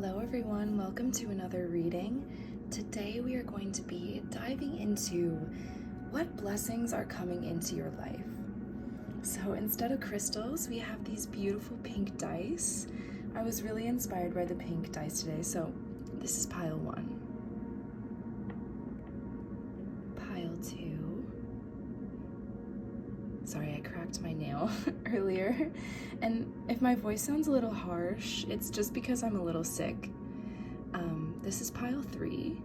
Hello everyone, welcome to another reading. Today we are going to be diving into what blessings are coming into your life. So instead of crystals, we have these beautiful pink dice. I was really inspired by the pink dice today, so this is pile 1. Pile 2. Sorry, I cracked my nail earlier. And if my voice sounds a little harsh, it's just because I'm a little sick. This is pile 3.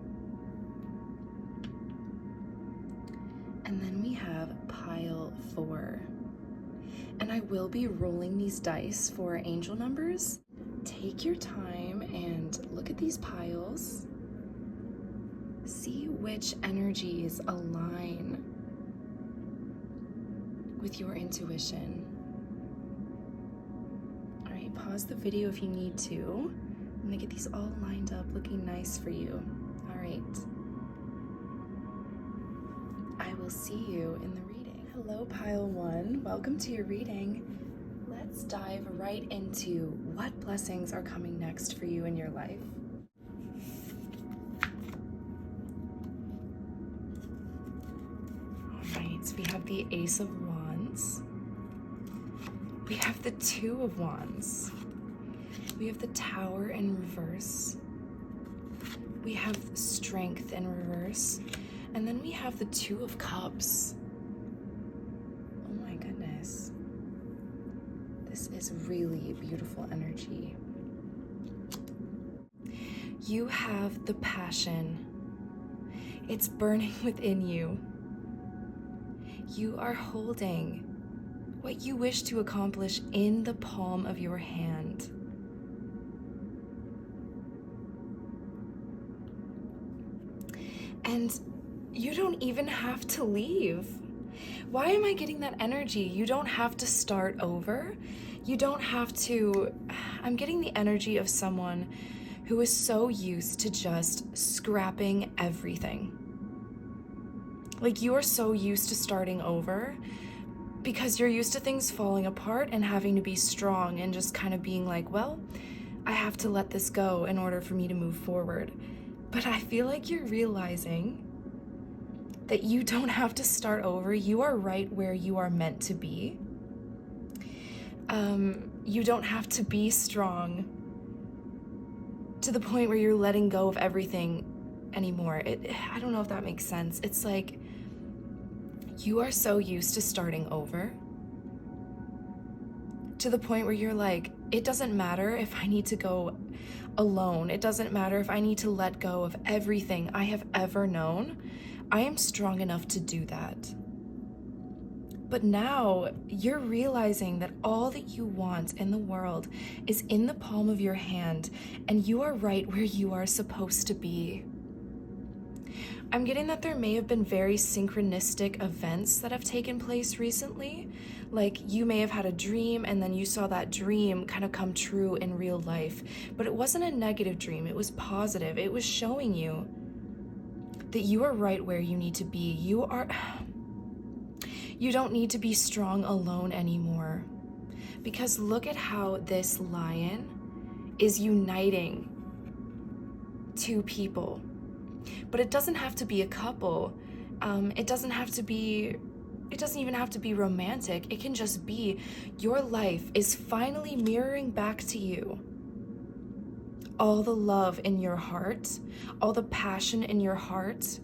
And then we have pile 4. And I will be rolling these dice for angel numbers. Take your time and look at these piles. See which energies align with your intuition. All right, pause the video if you need to. I'm gonna get these all lined up, looking nice for you. All right. I will see you in the reading. Hello, pile 1. Welcome to your reading. Let's dive right into what blessings are coming next for you in your life. All right, we have the Ace of Wands. We have the Two of Wands. We have the Tower in reverse. We have Strength in reverse. And then we have the Two of Cups. Oh my goodness. This is really beautiful energy. You have the passion. It's burning within you. You are holding what you wish to accomplish in the palm of your hand. And you don't even have to leave. Why am I getting that energy? You don't have to start over. You don't have to. I'm getting the energy of someone who is so used to just scrapping everything. Like, you are so used to starting over because you're used to things falling apart and having to be strong and just kind of being like, well, I have to let this go in order for me to move forward. But I feel like you're realizing that you don't have to start over. You are right where you are meant to be. You don't have to be strong to the point where you're letting go of everything anymore. I don't know if that makes sense. It's like you are so used to starting over to the point where you're like, it doesn't matter if I need to go alone. It doesn't matter if I need to let go of everything I have ever known. I am strong enough to do that. But now you're realizing that all that you want in the world is in the palm of your hand, and you are right where you are supposed to be. I'm getting that there may have been very synchronistic events that have taken place recently. Like, you may have had a dream and then you saw that dream kind of come true in real life. But it wasn't a negative dream, it was positive. It was showing you that you are right where you need to be. You don't need to be strong alone anymore. Because look at how this lion is uniting two people. But it doesn't have to be a couple. It doesn't even have to be romantic. It can just be your life is finally mirroring back to you all the love in your heart, all the passion in your heart,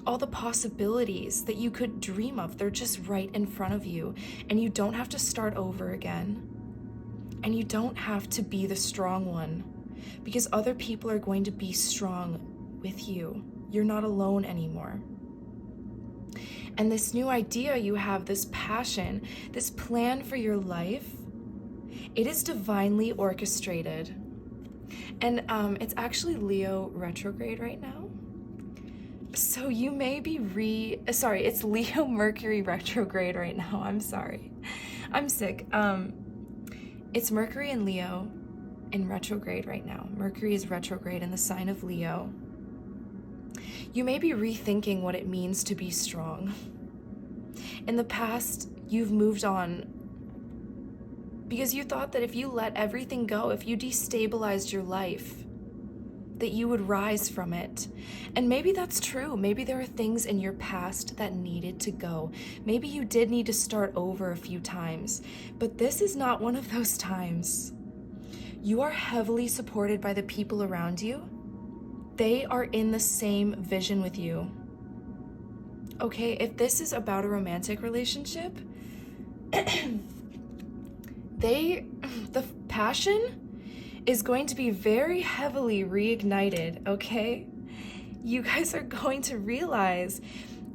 all the possibilities that you could dream of. They're just right in front of you, and you don't have to start over again. And you don't have to be the strong one, because other people are going to be strong with you. You're not alone anymore. And this new idea you have, this passion, this plan for your life, it is divinely orchestrated. And it's actually Leo retrograde right now. So you may be it's Leo Mercury retrograde right now. I'm sorry. I'm sick. It's Mercury and Leo in retrograde right now. Mercury is retrograde in the sign of Leo. You may be rethinking what it means to be strong. In the past, you've moved on because you thought that if you let everything go, if you destabilized your life, that you would rise from it. And maybe that's true. Maybe there are things in your past that needed to go. Maybe you did need to start over a few times, but this is not one of those times. You are heavily supported by the people around you. They are in the same vision with you. Okay, if this is about a romantic relationship, the passion is going to be very heavily reignited, okay? You guys are going to realize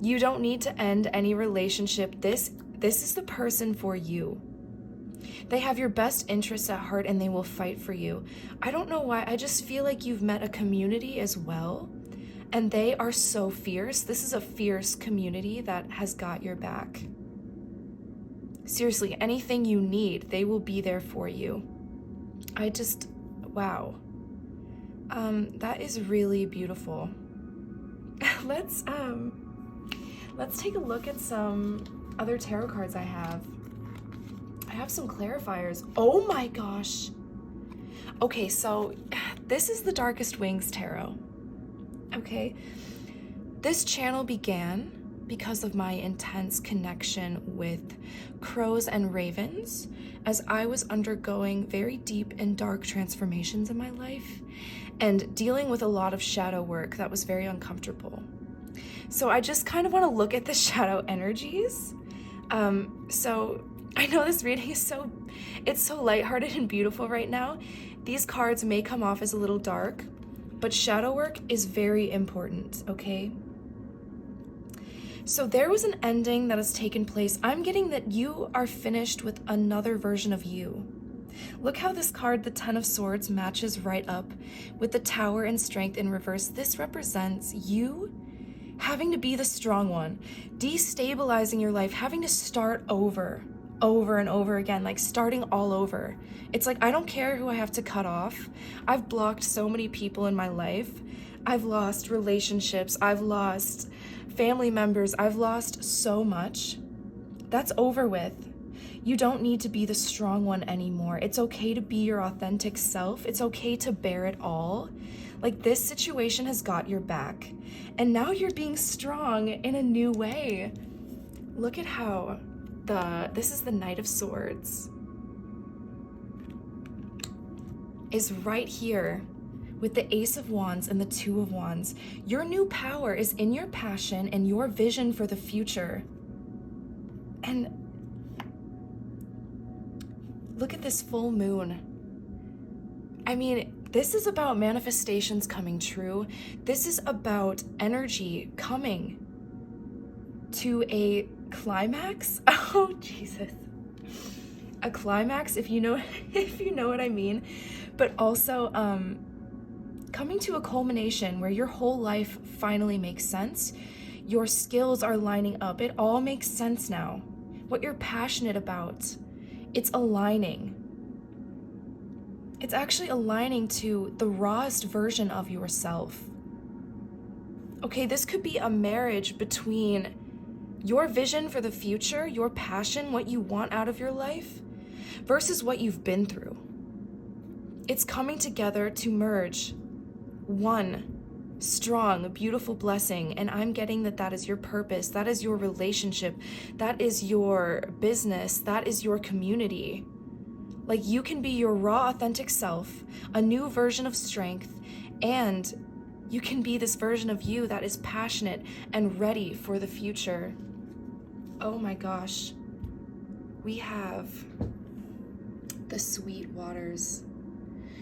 you don't need to end any relationship. This is the person for you. They have your best interests at heart and they will fight for you. I don't know why, I just feel like you've met a community as well, and they are so fierce. This is a fierce community that has got your back. Seriously, anything you need, they will be there for you. Wow. That is really beautiful. Let's take a look at some other tarot cards I have. I have some clarifiers. Oh my gosh. Okay, so this is the Darkest Wings Tarot. Okay. This channel began because of my intense connection with crows and ravens as I was undergoing very deep and dark transformations in my life and dealing with a lot of shadow work that was very uncomfortable. So I just kind of want to look at the shadow energies. So I know this reading is so lighthearted and beautiful right now. These cards may come off as a little dark, but shadow work is very important, okay? So there was an ending that has taken place. I'm getting that you are finished with another version of you. Look how this card, the Ten of Swords, matches right up with the Tower and Strength in reverse. This represents you having to be the strong one, destabilizing your life, having to start over and over again, like starting all over. It's like, I don't care who I have to cut off. I've blocked so many people in my life. I've lost relationships. I've lost family members. I've lost so much. That's over with. You don't need to be the strong one anymore. It's okay to be your authentic self. It's okay to bear it all. Like, this situation has got your back. And now you're being strong in a new way. Look at how this is the Knight of Swords, is right here with the Ace of Wands and the Two of Wands. Your new power is in your passion and your vision for the future. And look at this full moon. I mean, this is about manifestations coming true. This is about energy coming to a climax. Oh, Jesus. A climax, if you know what I mean. But also coming to a culmination where your whole life finally makes sense. Your skills are lining up. It all makes sense now. What you're passionate about, it's aligning. It's actually aligning to the rawest version of yourself. Okay, this could be a marriage between your vision for the future, your passion, what you want out of your life, versus what you've been through. It's coming together to merge one strong, beautiful blessing, and I'm getting that is your purpose, that is your relationship, that is your business, that is your community. Like, you can be your raw, authentic self, a new version of strength, and you can be this version of you that is passionate and ready for the future. Oh my gosh. We have the Sweet Waters.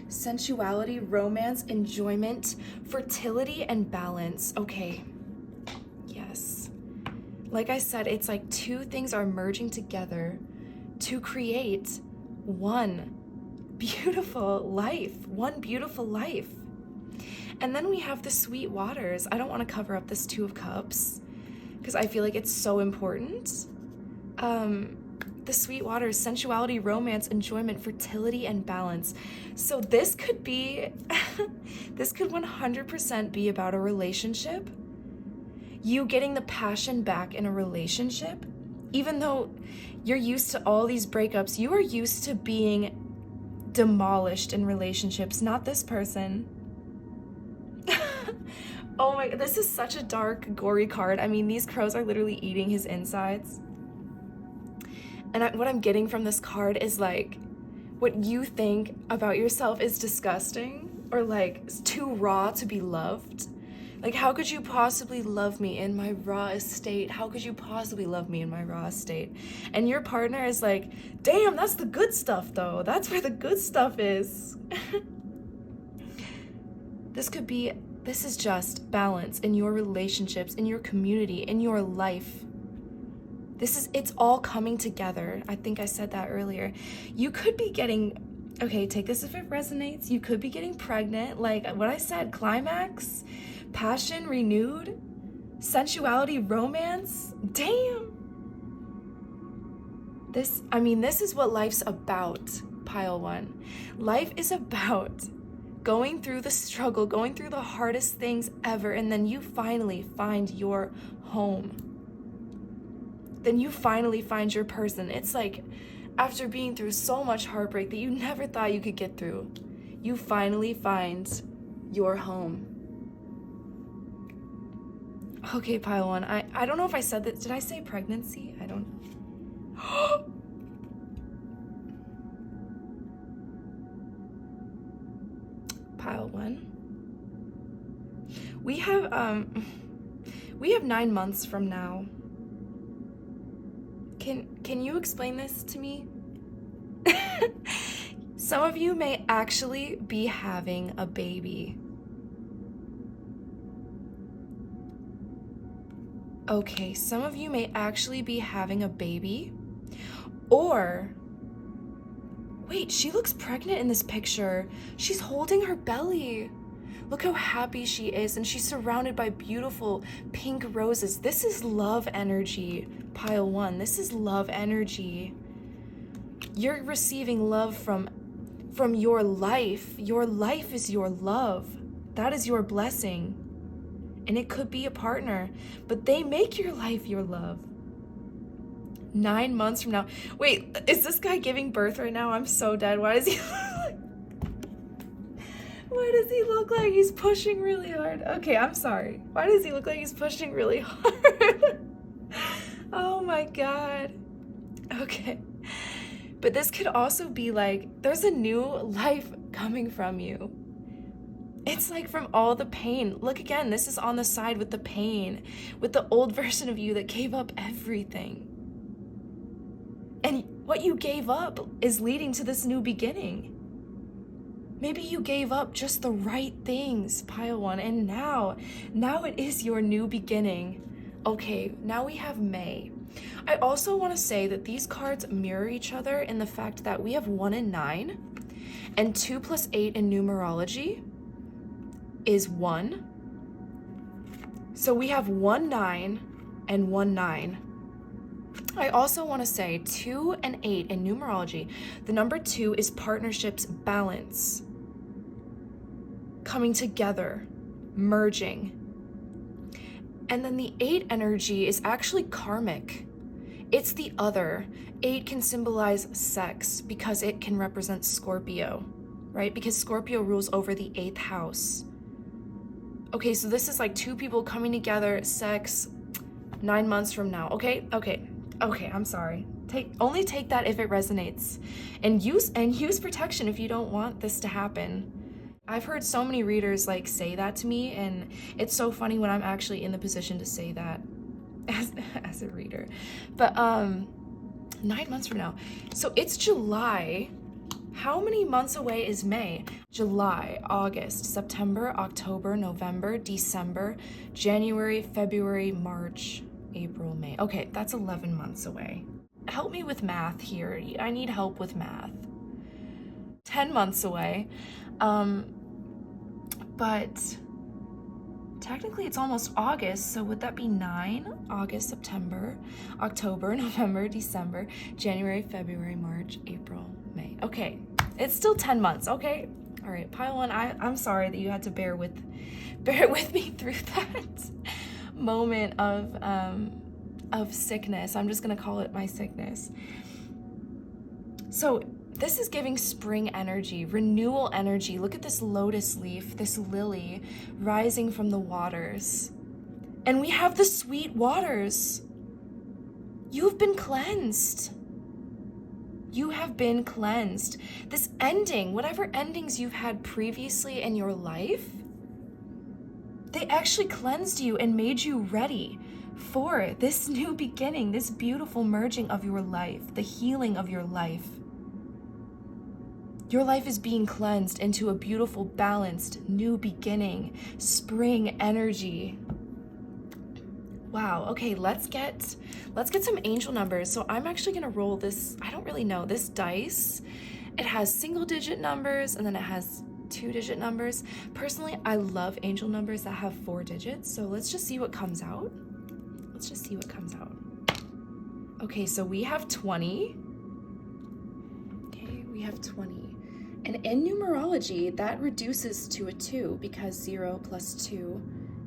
Sensuality, romance, enjoyment, fertility, and balance. Okay. Yes. Like I said, it's like two things are merging together to create one beautiful life. One beautiful life. And then we have the Sweet Waters. I don't want to cover up this Two of Cups because I feel like it's so important. The Sweet Waters, sensuality, romance, enjoyment, fertility, and balance. So this could be, this could 100% be about a relationship. You getting the passion back in a relationship. Even though you're used to all these breakups, you are used to being demolished in relationships, not this person. Oh my, this is such a dark, gory card. I mean, these crows are literally eating his insides. And what I'm getting from this card is like, what you think about yourself is disgusting, or like it's too raw to be loved. Like, how could you possibly love me in my raw estate? How could you possibly love me in my raw estate? And your partner is like, damn, that's the good stuff though. That's where the good stuff is. This is just balance in your relationships, in your community, in your life. It's all coming together. I think I said that earlier. You could be getting, okay, take this if it resonates. You could be getting pregnant, like what I said, climax, passion renewed, sensuality, romance. Damn. This is what life's about, pile one. Life is about going through the struggle, going through the hardest things ever, and then you finally find your home. Then you finally find your person. It's like after being through so much heartbreak that you never thought you could get through, you finally find your home. Okay, pile one. I don't know if I said that. Did I say pregnancy? I don't know. Pile one. We have 9 months from now. Can you explain this to me? Some of you may actually be having a baby. Okay, some of you may actually be having a baby. Or, wait, she looks pregnant in this picture. She's holding her belly. Look how happy she is, and she's surrounded by beautiful pink roses. This is love energy, pile one. This is love energy. You're receiving love from your life. Your life is your love. That is your blessing. And it could be a partner, but they make your life your love. 9 months from now. Wait, is this guy giving birth right now? I'm so dead. Why does he look like he's pushing really hard? Okay, I'm sorry. Why does he look like he's pushing really hard? Oh my God. Okay. But this could also be like, there's a new life coming from you. It's like from all the pain. Look again, this is on the side with the pain, with the old version of you that gave up everything. And what you gave up is leading to this new beginning. Maybe you gave up just the right things, pile one, and now it is your new beginning. Okay, now we have May. I also want to say that these cards mirror each other in the fact that we have 1 and 9, and 2 plus 8 in numerology is 1. So we have 1 9 and 1 9. I also want to say 2 and 8 in numerology. The number 2 is partnerships, balance, coming together, merging. And then the 8 energy is actually karmic. It's the other. 8 can symbolize sex because it can represent Scorpio, right? Because Scorpio rules over the 8th house. Okay, so this is like 2 people coming together, sex, 9 months from now. Okay, I'm sorry. Only take that if it resonates. And use protection if you don't want this to happen. I've heard so many readers like say that to me, and it's so funny when I'm actually in the position to say that as a reader. But 9 months from now. So it's July. How many months away is May? July, August, September, October, November, December, January, February, March, April, May. Okay, that's 11 months away. Help me with math here. I need help with math. 10 months away. But technically it's almost August, so would that be 9? August, September, October, November, December, January, February, March, April, May. Okay, it's still 10 months, okay? All right, pile one, I'm sorry that you had to bear with me through that moment of of sickness. I'm just gonna call it my sickness. So this is giving spring energy, renewal energy. Look at this lotus leaf, this lily rising from the waters. And we have the sweet waters. You've been cleansed. You have been cleansed. This ending, whatever endings you've had previously in your life, they actually cleansed you and made you ready for this new beginning, this beautiful merging of your life, the healing of your life. Your life is being cleansed into a beautiful, balanced, new beginning, spring energy. Wow, okay, let's get some angel numbers. So I'm actually gonna roll this, I don't really know, this dice. It has single digit numbers and then it has 2-digit numbers. Personally, I love angel numbers that have 4 digits. So let's just see what comes out. Okay, so we have 20. Okay, we have 20. And in numerology, that reduces to a 2 because 0 plus 2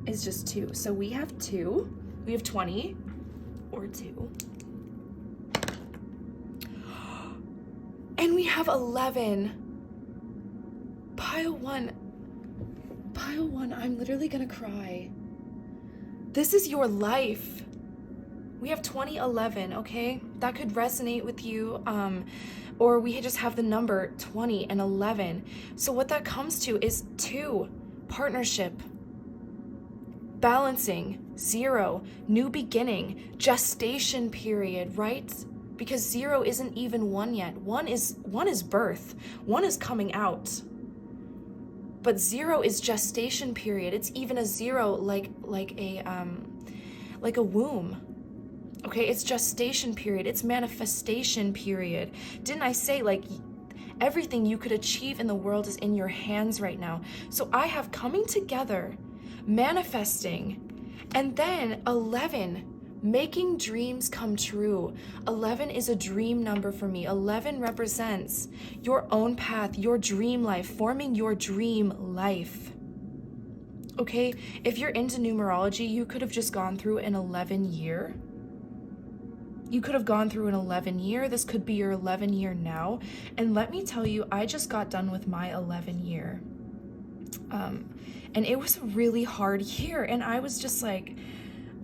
is just 2. So we have 2. We have 20 or 2. And we have 11. Pile one, I'm literally gonna cry. This is your life. We have 2011, okay? That could resonate with you, or we just have the number 20 and 11. So what that comes to is 2, partnership, balancing, 0, new beginning, gestation period, right? Because 0 isn't even 1 yet. 1 is birth. 1 is coming out. But 0 is gestation period. It's even a 0 like a womb. Okay, it's gestation period. It's manifestation period. Didn't I say like everything you could achieve in the world is in your hands right now? So I have coming together, manifesting, and then 11, making dreams come true. 11 is a dream number for me. 11 represents your own path, your dream life, forming your dream life. Okay, if you're into numerology, you could have just gone through an 11 year. You could have gone through an 11 year. This could be your 11 year now. And let me tell you, I just got done with my 11 year. And it was a really hard year. And I was just like,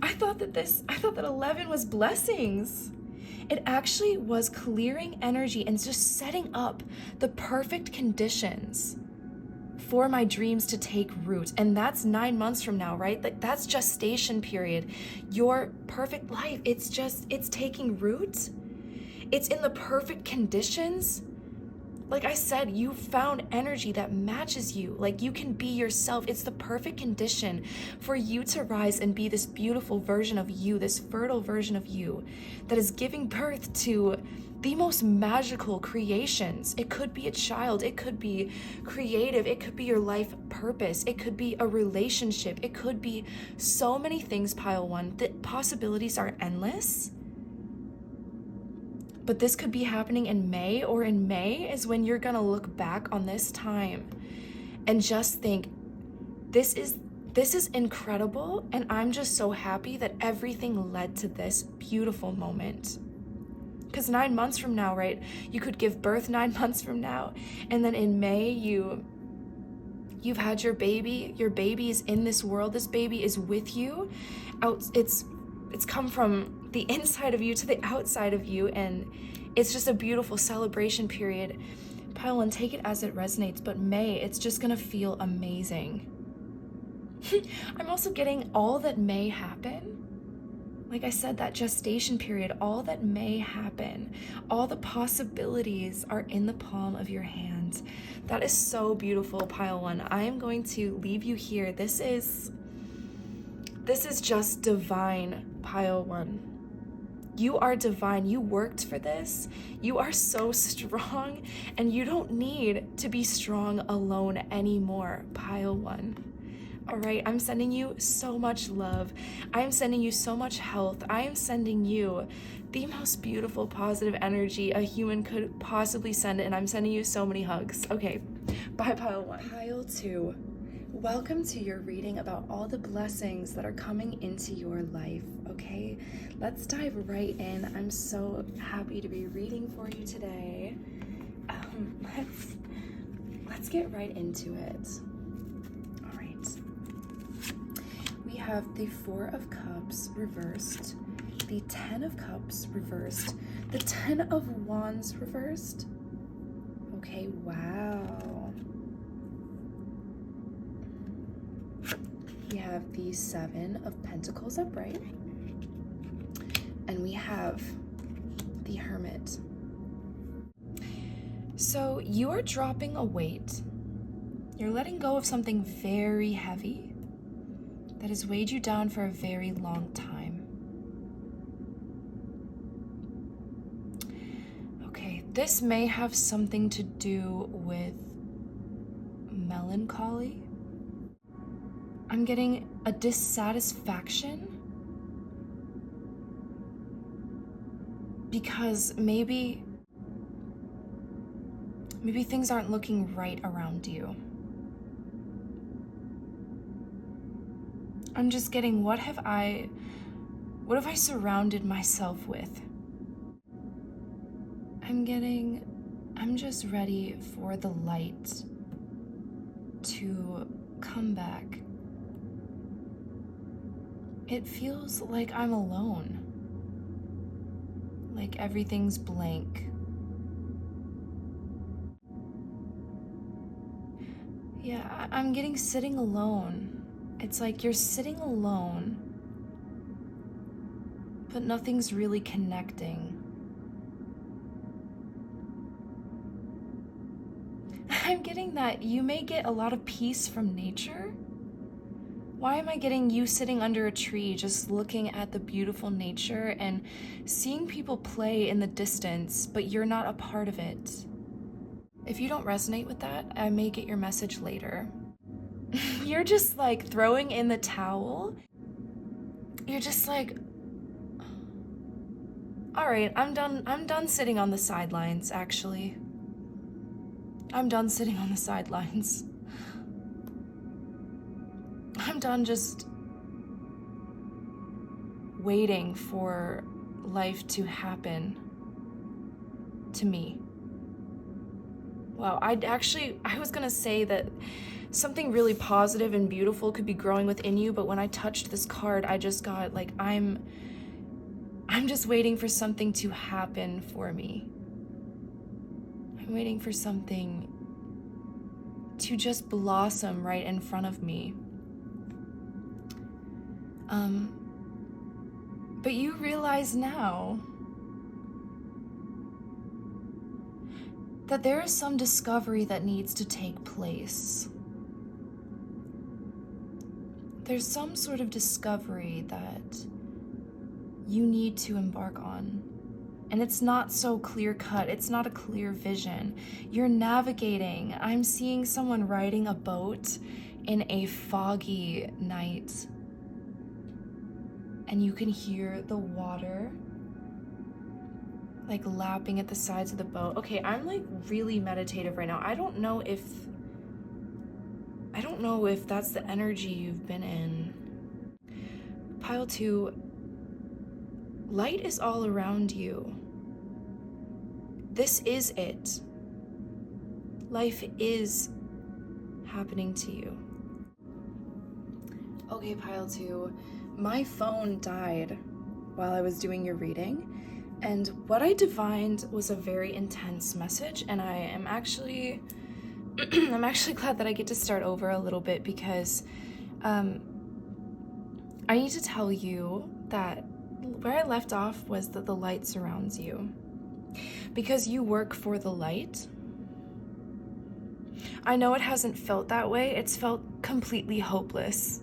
I thought that 11 was blessings. It actually was clearing energy and just setting up the perfect conditions for my dreams to take root. And that's 9 months from now, right? Like that's gestation period. Your perfect life, it's taking root. It's in the perfect conditions. Like I said, you found energy that matches you. Like you can be yourself. It's the perfect condition for you to rise and be this beautiful version of you, this fertile version of you that is giving birth to the most magical creations. It could be a child. It could be creative. It could be your life purpose. It could be a relationship. It could be so many things, pile one. The possibilities are endless. But this could be happening in May, or in May is when you're gonna look back on this time and just think, this is incredible, and I'm just so happy that everything led to this beautiful moment. Because 9 months from now, right, you could give birth 9 months from now, and then in May you've had your baby is in this world, this baby is with you. It's come from the inside of you to the outside of you, and it's just a beautiful celebration period. Pile one, take it as it resonates, but May, it's just gonna feel amazing. I'm also getting all that may happen. Like I said, that gestation period, all that may happen, all the possibilities are in the palm of your hand. That is so beautiful, pile one. I am going to leave you here. This is just divine, pile one. You are divine. You worked for this. You are so strong, and you don't need to be strong alone anymore, pile one. All right, I'm sending you so much love. I am sending you so much health. I am sending you the most beautiful, positive energy a human could possibly send, and I'm sending you so many hugs. Okay, bye, pile one. Pile two. Welcome to your reading about all the blessings that are coming into your life, okay? Let's dive right in. I'm so happy to be reading for you today. Let's get right into it. All right. We have the Four of Cups reversed, the Ten of Cups reversed, the Ten of Wands reversed. Okay, wow. We have the Seven of Pentacles upright, and we have the Hermit. So you are dropping a weight. You're letting go of something very heavy that has weighed you down for a very long time. Okay, this may have something to do with melancholy. I'm getting a dissatisfaction because maybe things aren't looking right around you. I'm just getting, what have I surrounded myself with? I'm just ready for the light to come back. It feels like I'm alone. Like everything's blank. Yeah, I'm getting sitting alone. It's like you're sitting alone, but nothing's really connecting. I'm getting that you may get a lot of peace from nature. Why am I getting you sitting under a tree just looking at the beautiful nature and seeing people play in the distance, but you're not a part of it? If you don't resonate with that, I may get your message later. You're just like throwing in the towel. You're just like, all right, I'm done sitting on the sidelines, actually. I'm done sitting on the sidelines. I'm done just waiting for life to happen to me. Wow, I was gonna say that something really positive and beautiful could be growing within you, but when I touched this card, I just got like, I'm just waiting for something to happen for me. I'm waiting for something to just blossom right in front of me. But you realize now that there is some discovery that needs to take place. There's some sort of discovery that you need to embark on. And it's not so clear cut. It's not a clear vision. You're navigating. I'm seeing someone riding a boat in a foggy night. And you can hear the water like lapping at the sides of the boat. Okay, I'm like really meditative right now. I don't know if that's the energy you've been in. Pile 2, light is all around you. This is it. Life is happening to you. Okay, Pile 2, my phone died while I was doing your reading, and what I divined was a very intense message, and I am actually I'm actually glad that I get to start over a little bit because I need to tell you that where I left off was that the light surrounds you. Because you work for the light. I know it hasn't felt that way. It's felt completely hopeless.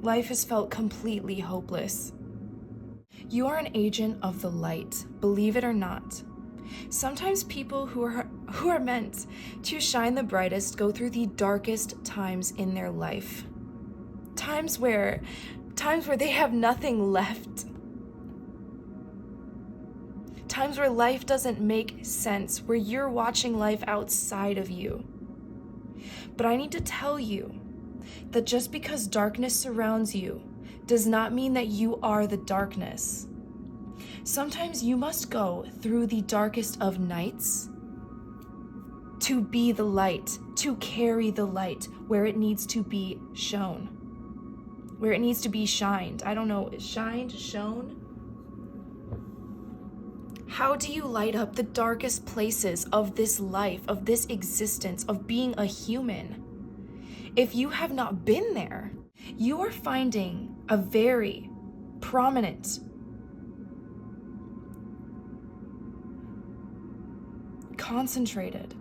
Life has felt completely hopeless. You are an agent of the light, believe it or not. Sometimes people who are meant to shine the brightest go through the darkest times in their life. Times where they have nothing left. Times where life doesn't make sense, where you're watching life outside of you. But I need to tell you that just because darkness surrounds you does not mean that you are the darkness. Sometimes you must go through the darkest of nights to be the light, to carry the light where it needs to be shown, where it needs to be shined. I don't know, shined, shown? How do you light up the darkest places of this life, of this existence, of being a human? If you have not been there, you are finding a very prominent, concentrated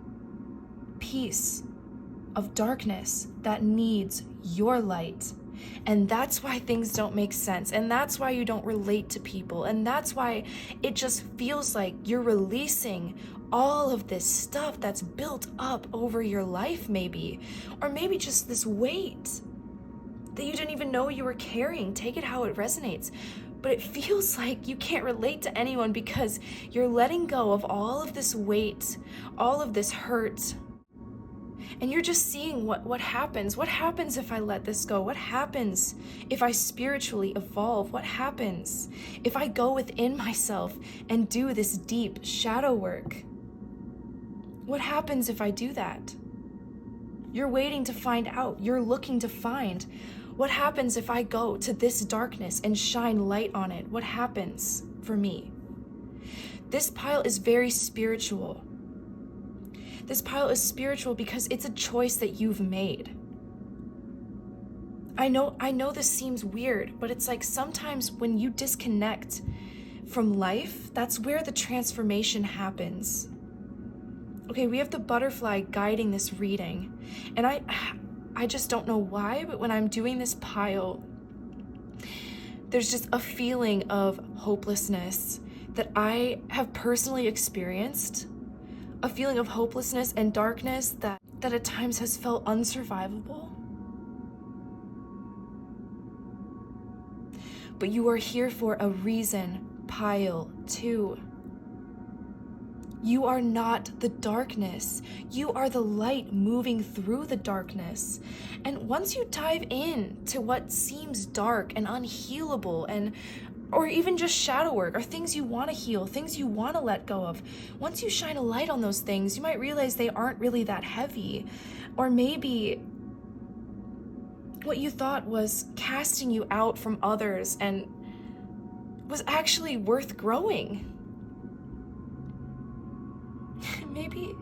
piece of darkness that needs your light. And that's why things don't make sense. And that's why you don't relate to people. And that's why it just feels like you're releasing all of this stuff that's built up over your life, maybe. Or maybe just this weight that you didn't even know you were carrying. Take it how it resonates. But it feels like you can't relate to anyone because you're letting go of all of this weight, all of this hurt. And you're just seeing what happens. What happens if I let this go? What happens if I spiritually evolve? What happens if I go within myself and do this deep shadow work? What happens if I do that? You're waiting to find out. You're looking to find. What happens if I go to this darkness and shine light on it? What happens for me? This pile is very spiritual. This pile is spiritual because it's a choice that you've made. I know this seems weird, but it's like sometimes when you disconnect from life, that's where the transformation happens. Okay, we have the butterfly guiding this reading, and I just don't know why, but when I'm doing this pile, there's just a feeling of hopelessness that I have personally experienced. A feeling of hopelessness and darkness that at times has felt unsurvivable. But you are here for a reason, pile 2. You are not the darkness. You are the light moving through the darkness. And once you dive in to what seems dark and unhealable or even just shadow work, or things you want to heal, things you want to let go of. Once you shine a light on those things, you might realize they aren't really that heavy. Or maybe what you thought was casting you out from others and was actually worth growing. Maybe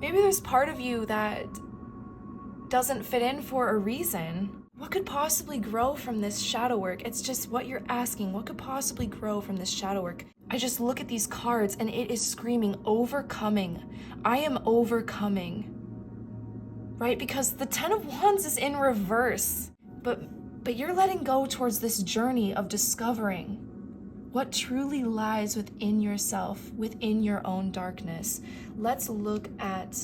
there's part of you that doesn't fit in for a reason. What could possibly grow from this shadow work? It's just what you're asking. What could possibly grow from this shadow work? I just look at these cards and it is screaming overcoming. I am overcoming. Right? Because the 10 of Wands is in reverse. But you're letting go towards this journey of discovering what truly lies within yourself, within your own darkness. Let's look at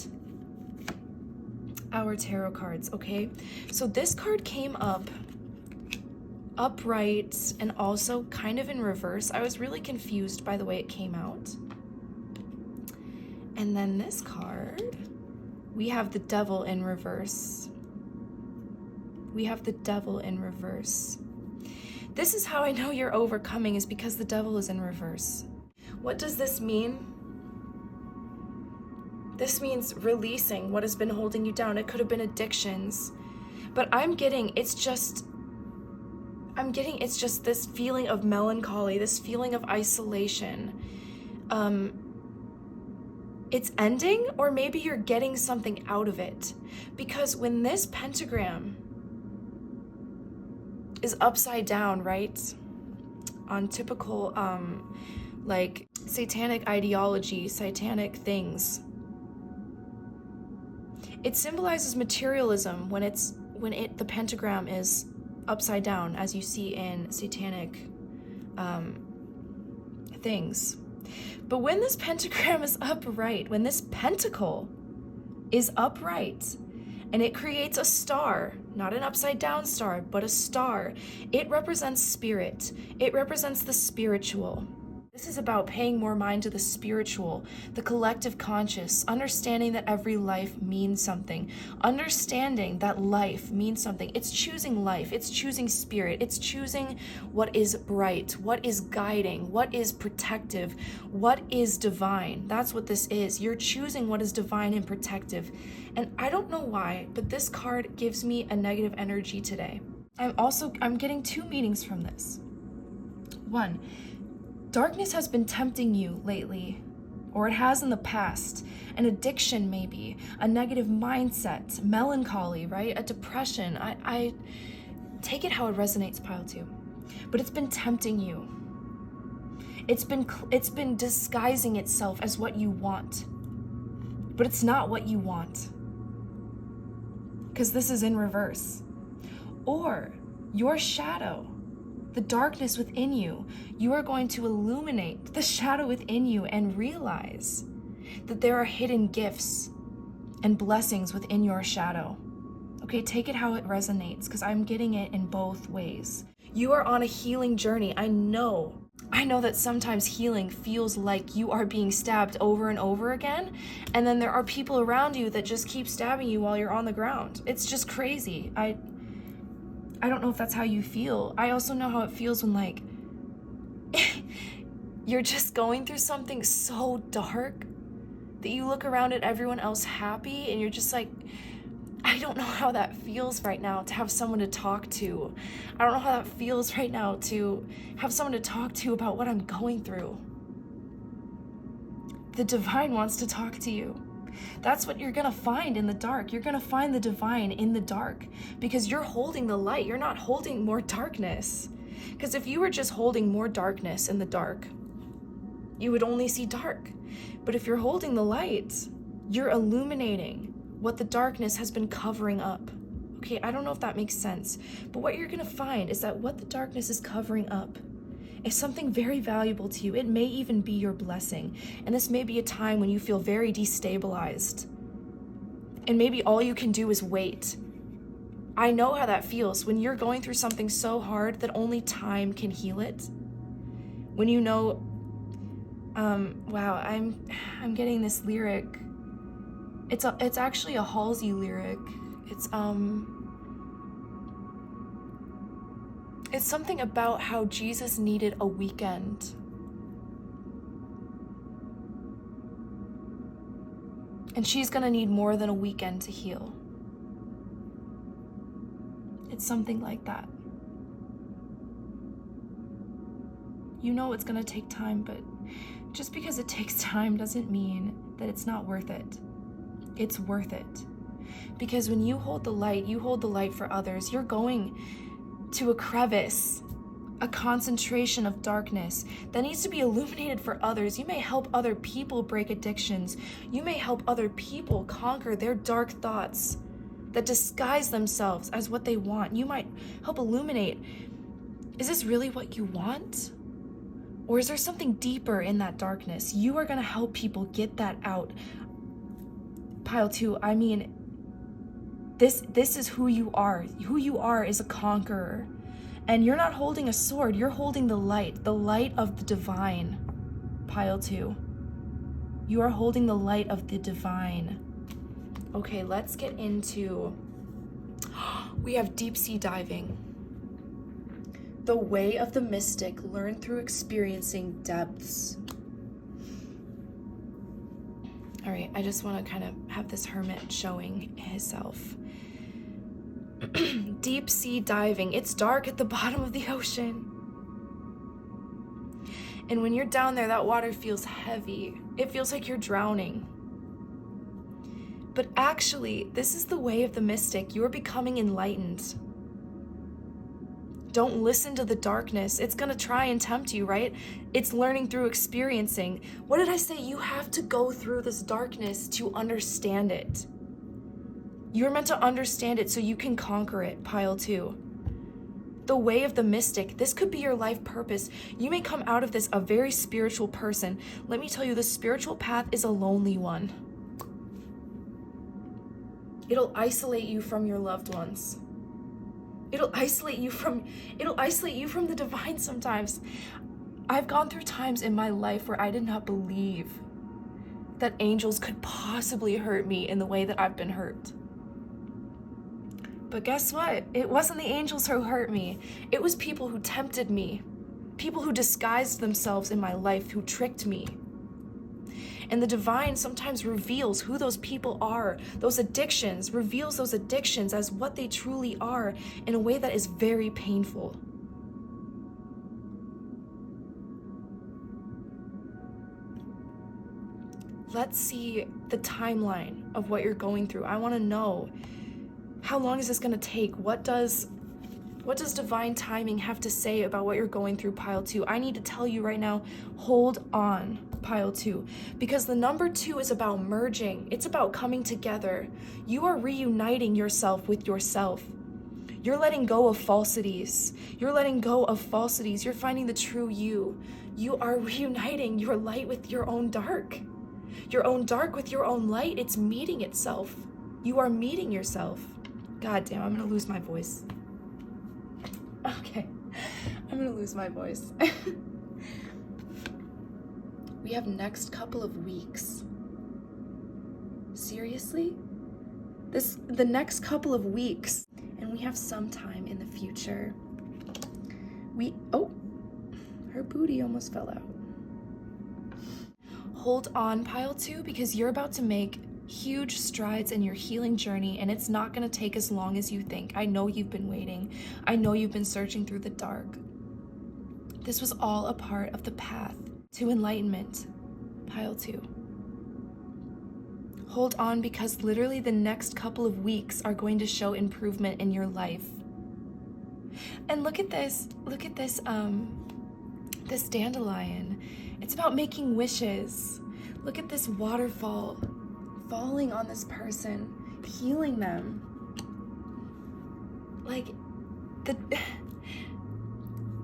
our tarot cards, okay? So this card came up upright and also kind of in reverse. I was really confused by the way it came out. And then this card, we have the Devil in reverse. We have the Devil in reverse. This is how I know you're overcoming, is because the Devil is in reverse. What does this mean? This means releasing what has been holding you down. It could have been addictions, but I'm getting it's just this feeling of melancholy, this feeling of isolation. It's ending, or maybe you're getting something out of it. Because when this pentagram is upside down, right, on typical like satanic ideology, satanic things, it symbolizes materialism when the pentagram is upside down, as you see in satanic things. But when this pentagram is upright, when this pentacle is upright, and it creates a star, not an upside down star, but a star, it represents spirit. It represents the spiritual. This is about paying more mind to the spiritual, the collective conscious, understanding that every life means something, understanding that life means something. It's choosing life, it's choosing spirit, it's choosing what is bright, what is guiding, what is protective, what is divine. That's what this is. You're choosing what is divine and protective. And I don't know why, but this card gives me a negative energy today. I'm getting two meanings from this. One, darkness has been tempting you lately, or it has in the past. An addiction maybe, a negative mindset, melancholy, right? A depression. I take it how it resonates, pile 2. But it's been tempting you. It's been disguising itself as what you want. But it's not what you want. Because this is in reverse. Or your shadow, the darkness within you, you are going to illuminate the shadow within you and realize that there are hidden gifts and blessings within your shadow. Okay, take it how it resonates, because I'm getting it in both ways. You are on a healing journey. I know that sometimes healing feels like you are being stabbed over and over again, and then there are people around you that just keep stabbing you while you're on the ground. It's just crazy. I don't know if that's how you feel. I also know how it feels when, like, you're just going through something so dark that you look around at everyone else happy and you're just like, I don't know how that feels right now to have someone to talk to. I don't know how that feels right now to have someone to talk to about what I'm going through. The divine wants to talk to you. That's what you're gonna find in the dark. You're gonna find the divine in the dark because you're holding the light. You're not holding more darkness. Because if you were just holding more darkness in the dark, you would only see dark. But if you're holding the light, you're illuminating what the darkness has been covering up. Okay, I don't know if that makes sense, but what you're gonna find is that what the darkness is covering up is something very valuable to you. It may even be your blessing. And this may be a time when you feel very destabilized. And maybe all you can do is wait. I know how that feels when you're going through something so hard that only time can heal it. When you know, wow, I'm getting this lyric. It's actually a Halsey lyric. It's something about how Jesus needed a weekend. And she's gonna need more than a weekend to heal. It's something like that. You know it's gonna take time, but just because it takes time doesn't mean that it's not worth it. It's worth it. Because when you hold the light for others, you're going to a crevice, a concentration of darkness that needs to be illuminated for others. You may help other people break addictions. You may help other people conquer their dark thoughts that disguise themselves as what they want. You might help illuminate, is this really what you want? Or is there something deeper in that darkness? You are gonna help people get that out. Pile 2, I mean, this is who you are. Who you are is a conqueror. And you're not holding a sword, you're holding the light of the divine. Pile 2. You are holding the light of the divine. Okay, let's get into, we have deep sea diving. The way of the mystic, learn through experiencing depths. All right, I just want to kind of have this hermit showing himself. Deep sea diving. It's dark at the bottom of the ocean. And when you're down there, that water feels heavy. It feels like you're drowning. But actually, this is the way of the mystic. You're becoming enlightened. Don't listen to the darkness. It's gonna try and tempt you, right? It's learning through experiencing. What did I say? You have to go through this darkness to understand it. You're meant to understand it so you can conquer it, pile 2. The way of the mystic. This could be your life purpose. You may come out of this a very spiritual person. Let me tell you, the spiritual path is a lonely one. It'll isolate you from your loved ones. It'll isolate you from the divine sometimes. I've gone through times in my life where I did not believe that angels could possibly hurt me in the way that I've been hurt. But guess what? It wasn't the angels who hurt me. It was people who tempted me, people who disguised themselves in my life, who tricked me. And the divine sometimes reveals who those people are, those addictions, reveals those addictions as what they truly are in a way that is very painful. Let's see the timeline of what you're going through. I want to know, how long is this going to take? What does divine timing have to say about what you're going through, pile 2? I need to tell you right now, hold on, pile 2, because the number 2 is about merging. It's about coming together. You are reuniting yourself with yourself. You're letting go of falsities. You're letting go of falsities. You're finding the true you. You are reuniting your light with your own dark. Your own dark with your own light. It's meeting itself. You are meeting yourself. God damn, I'm gonna lose my voice. Okay, I'm gonna lose my voice. We have next couple of weeks. Seriously? The next couple of weeks, and we have some time in the future. Oh, her booty almost fell out. Hold on, pile 2, because you're about to make huge strides in your healing journey, and it's not going to take as long as you think. I know you've been waiting. I know you've been searching through the dark. This was all a part of the path to enlightenment, pile 2. Hold on, because literally the next couple of weeks are going to show improvement in your life. And look at this this dandelion. It's about making wishes. Look at this waterfall falling on this person, healing them. Like,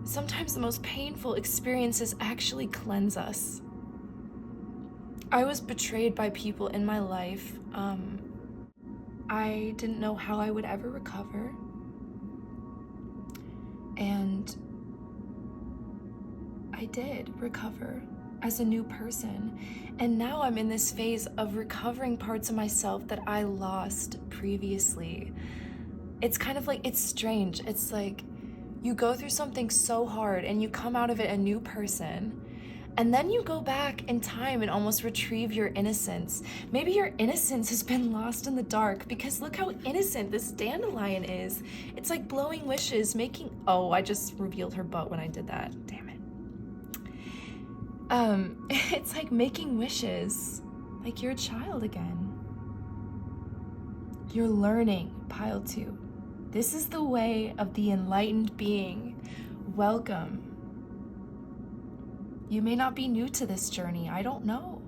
sometimes the most painful experiences actually cleanse us. I was betrayed by people in my life. I didn't know how I would ever recover. And I did recover as a new person. And now I'm in this phase of recovering parts of myself that I lost previously. It's kind of like, it's strange. It's like you go through something so hard and you come out of it a new person. And then you go back in time and almost retrieve your innocence. Maybe your innocence has been lost in the dark, because look how innocent this dandelion is. It's like blowing wishes, making... Oh, I just revealed her butt when I did that. Damn it. It's like making wishes, like you're a child again. You're learning, pile 2. This is the way of the enlightened being. Welcome. You may not be new to this journey, I don't know.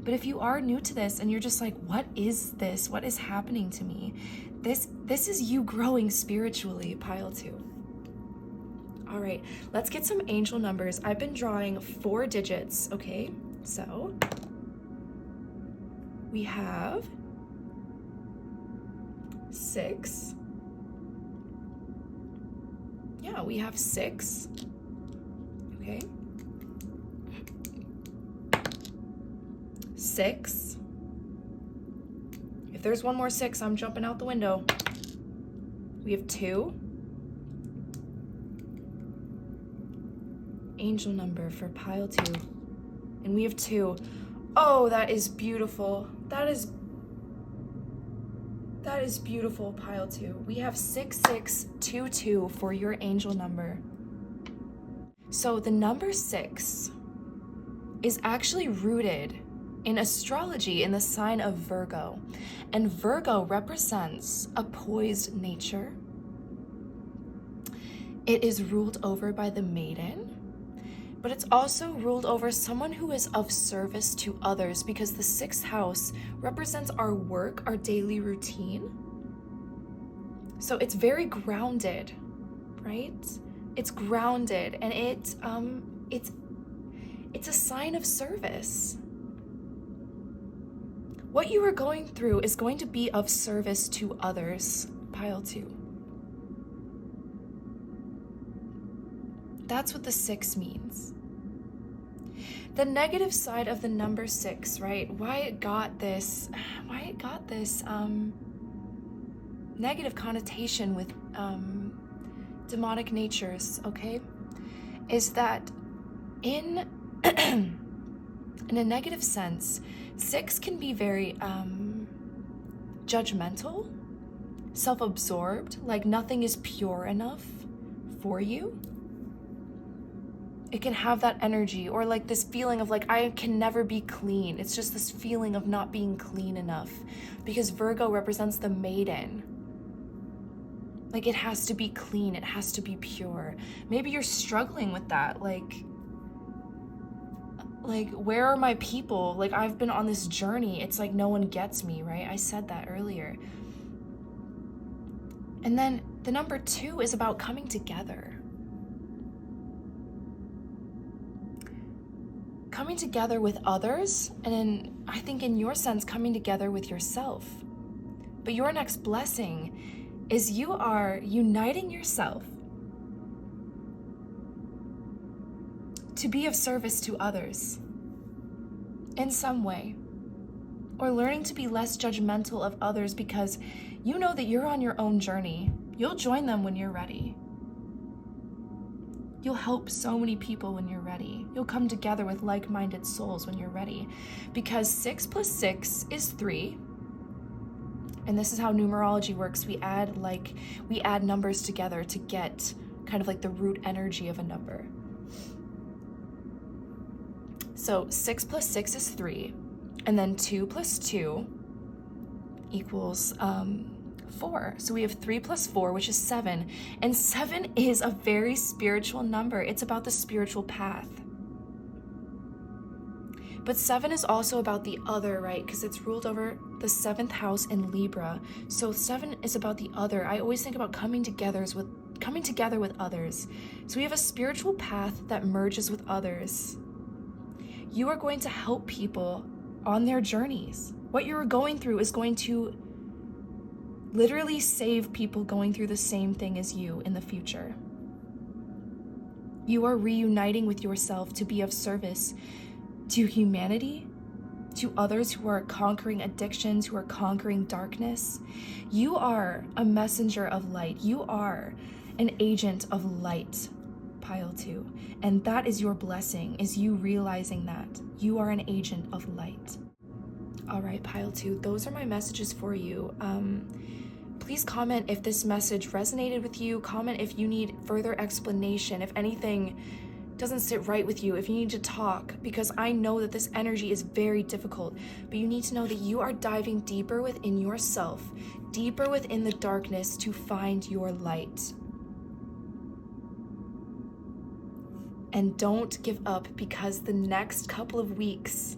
But if you are new to this and you're just like, what is this? What is happening to me? This is you growing spiritually, pile 2. All right, let's get some angel numbers. I've been drawing 4 digits, okay? So we have 6. Yeah, we have 6. Okay. 6. If there's one more 6, I'm jumping out the window. We have 2. Angel number for pile 2. And we have 2. Oh, that is beautiful. That is beautiful, pile 2. We have 6622 for your angel number. So the number 6 is actually rooted in astrology in the sign of Virgo. And Virgo represents a poised nature. It is ruled over by the maiden, but it's also ruled over someone who is of service to others, because the 6th house represents our work, our daily routine. So it's very grounded, right? It's grounded, and it's a sign of service. What you are going through is going to be of service to others, pile 2. That's what the 6 means. The negative side of the number 6, right? Why it got this negative connotation with demonic natures, okay? Is that in in a negative sense, 6 can be very judgmental, self-absorbed, like nothing is pure enough for you. It can have that energy, or like this feeling of like, I can never be clean. It's just this feeling of not being clean enough, because Virgo represents the maiden. Like it has to be clean, it has to be pure. Maybe you're struggling with that, like where are my people? Like I've been on this journey, it's like no one gets me, right? I said that earlier. And then the number 2 is about coming together. Coming together with others, and I think in your sense, coming together with yourself. But your next blessing is you are uniting yourself to be of service to others in some way, or learning to be less judgmental of others because you know that you're on your own journey. You'll join them when you're ready. You'll help so many people when you're ready. You'll come together with like-minded souls when you're ready, because 6 plus 6 is 3. And this is how numerology works. We add numbers together to get kind of like the root energy of a number. So 6 plus 6 is 3, and then 2 plus 2 equals 4. So we have 3 plus 4, which is 7. And 7 is a very spiritual number. It's about the spiritual path. But 7 is also about the other, right? Because it's ruled over the 7th house in Libra. So 7 is about the other. I always think about coming together with others. So we have a spiritual path that merges with others. You are going to help people on their journeys. What you're going through is going to literally save people going through the same thing as you in the future. You are reuniting with yourself to be of service to humanity, to others who are conquering addictions, who are conquering darkness. You are a messenger of light. You are an agent of light, Pile 2. And that is your blessing, is you realizing that you are an agent of light. All right, Pile 2, those are my messages for you. Please comment if this message resonated with you. Comment if you need further explanation, if anything doesn't sit right with you, if you need to talk, because I know that this energy is very difficult, but you need to know that you are diving deeper within yourself, deeper within the darkness to find your light. And don't give up, because the next couple of weeks,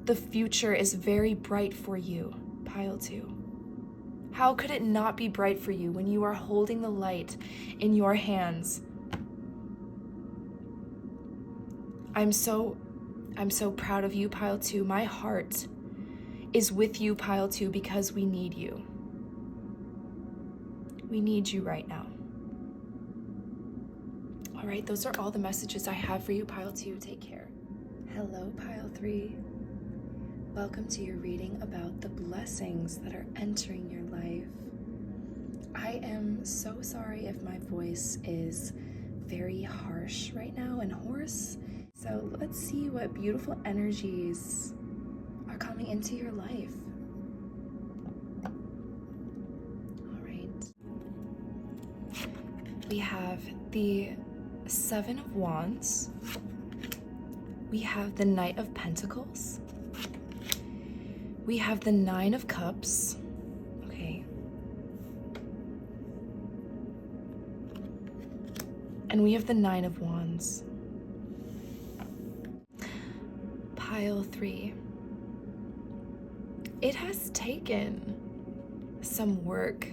the future is very bright for you, Pile 2. How could it not be bright for you when you are holding the light in your hands? I'm so proud of you, Pile 2. My heart is with you, Pile 2, because we need you. We need you right now. All right, those are all the messages I have for you, Pile 2. Take care. Hello, Pile 3. Welcome to your reading about the blessings that are entering your life. I am so sorry if my voice is very harsh right now and hoarse. So let's see what beautiful energies are coming into your life. All right. We have the 7 of Wands. We have the Knight of Pentacles. We have the 9 of Cups. Okay. And we have the 9 of Wands. Pile 3. It has taken some work,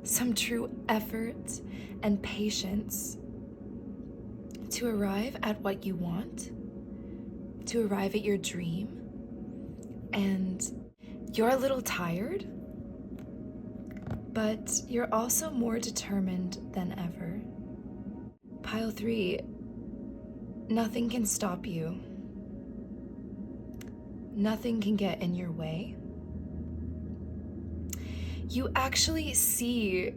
some true effort and patience to arrive at what you want, to arrive at your dream. And you're a little tired, but you're also more determined than ever. Pile 3, nothing can stop you. Nothing can get in your way. You actually see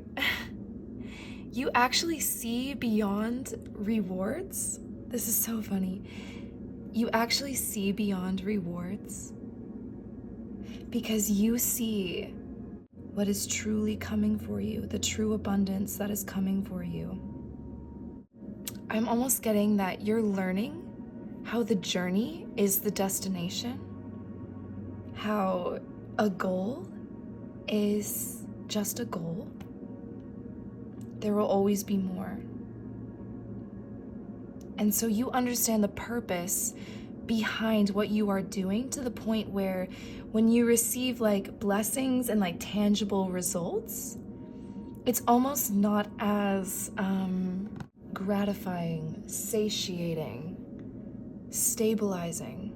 beyond rewards. This is so funny. You actually see beyond rewards because you see what is truly coming for you, the true abundance that is coming for you. I'm almost getting that you're learning how the journey is the destination, how a goal is just a goal. There will always be more. And so you understand the purpose behind what you are doing to the point where when you receive like blessings and like tangible results, it's almost not as gratifying, satiating, stabilizing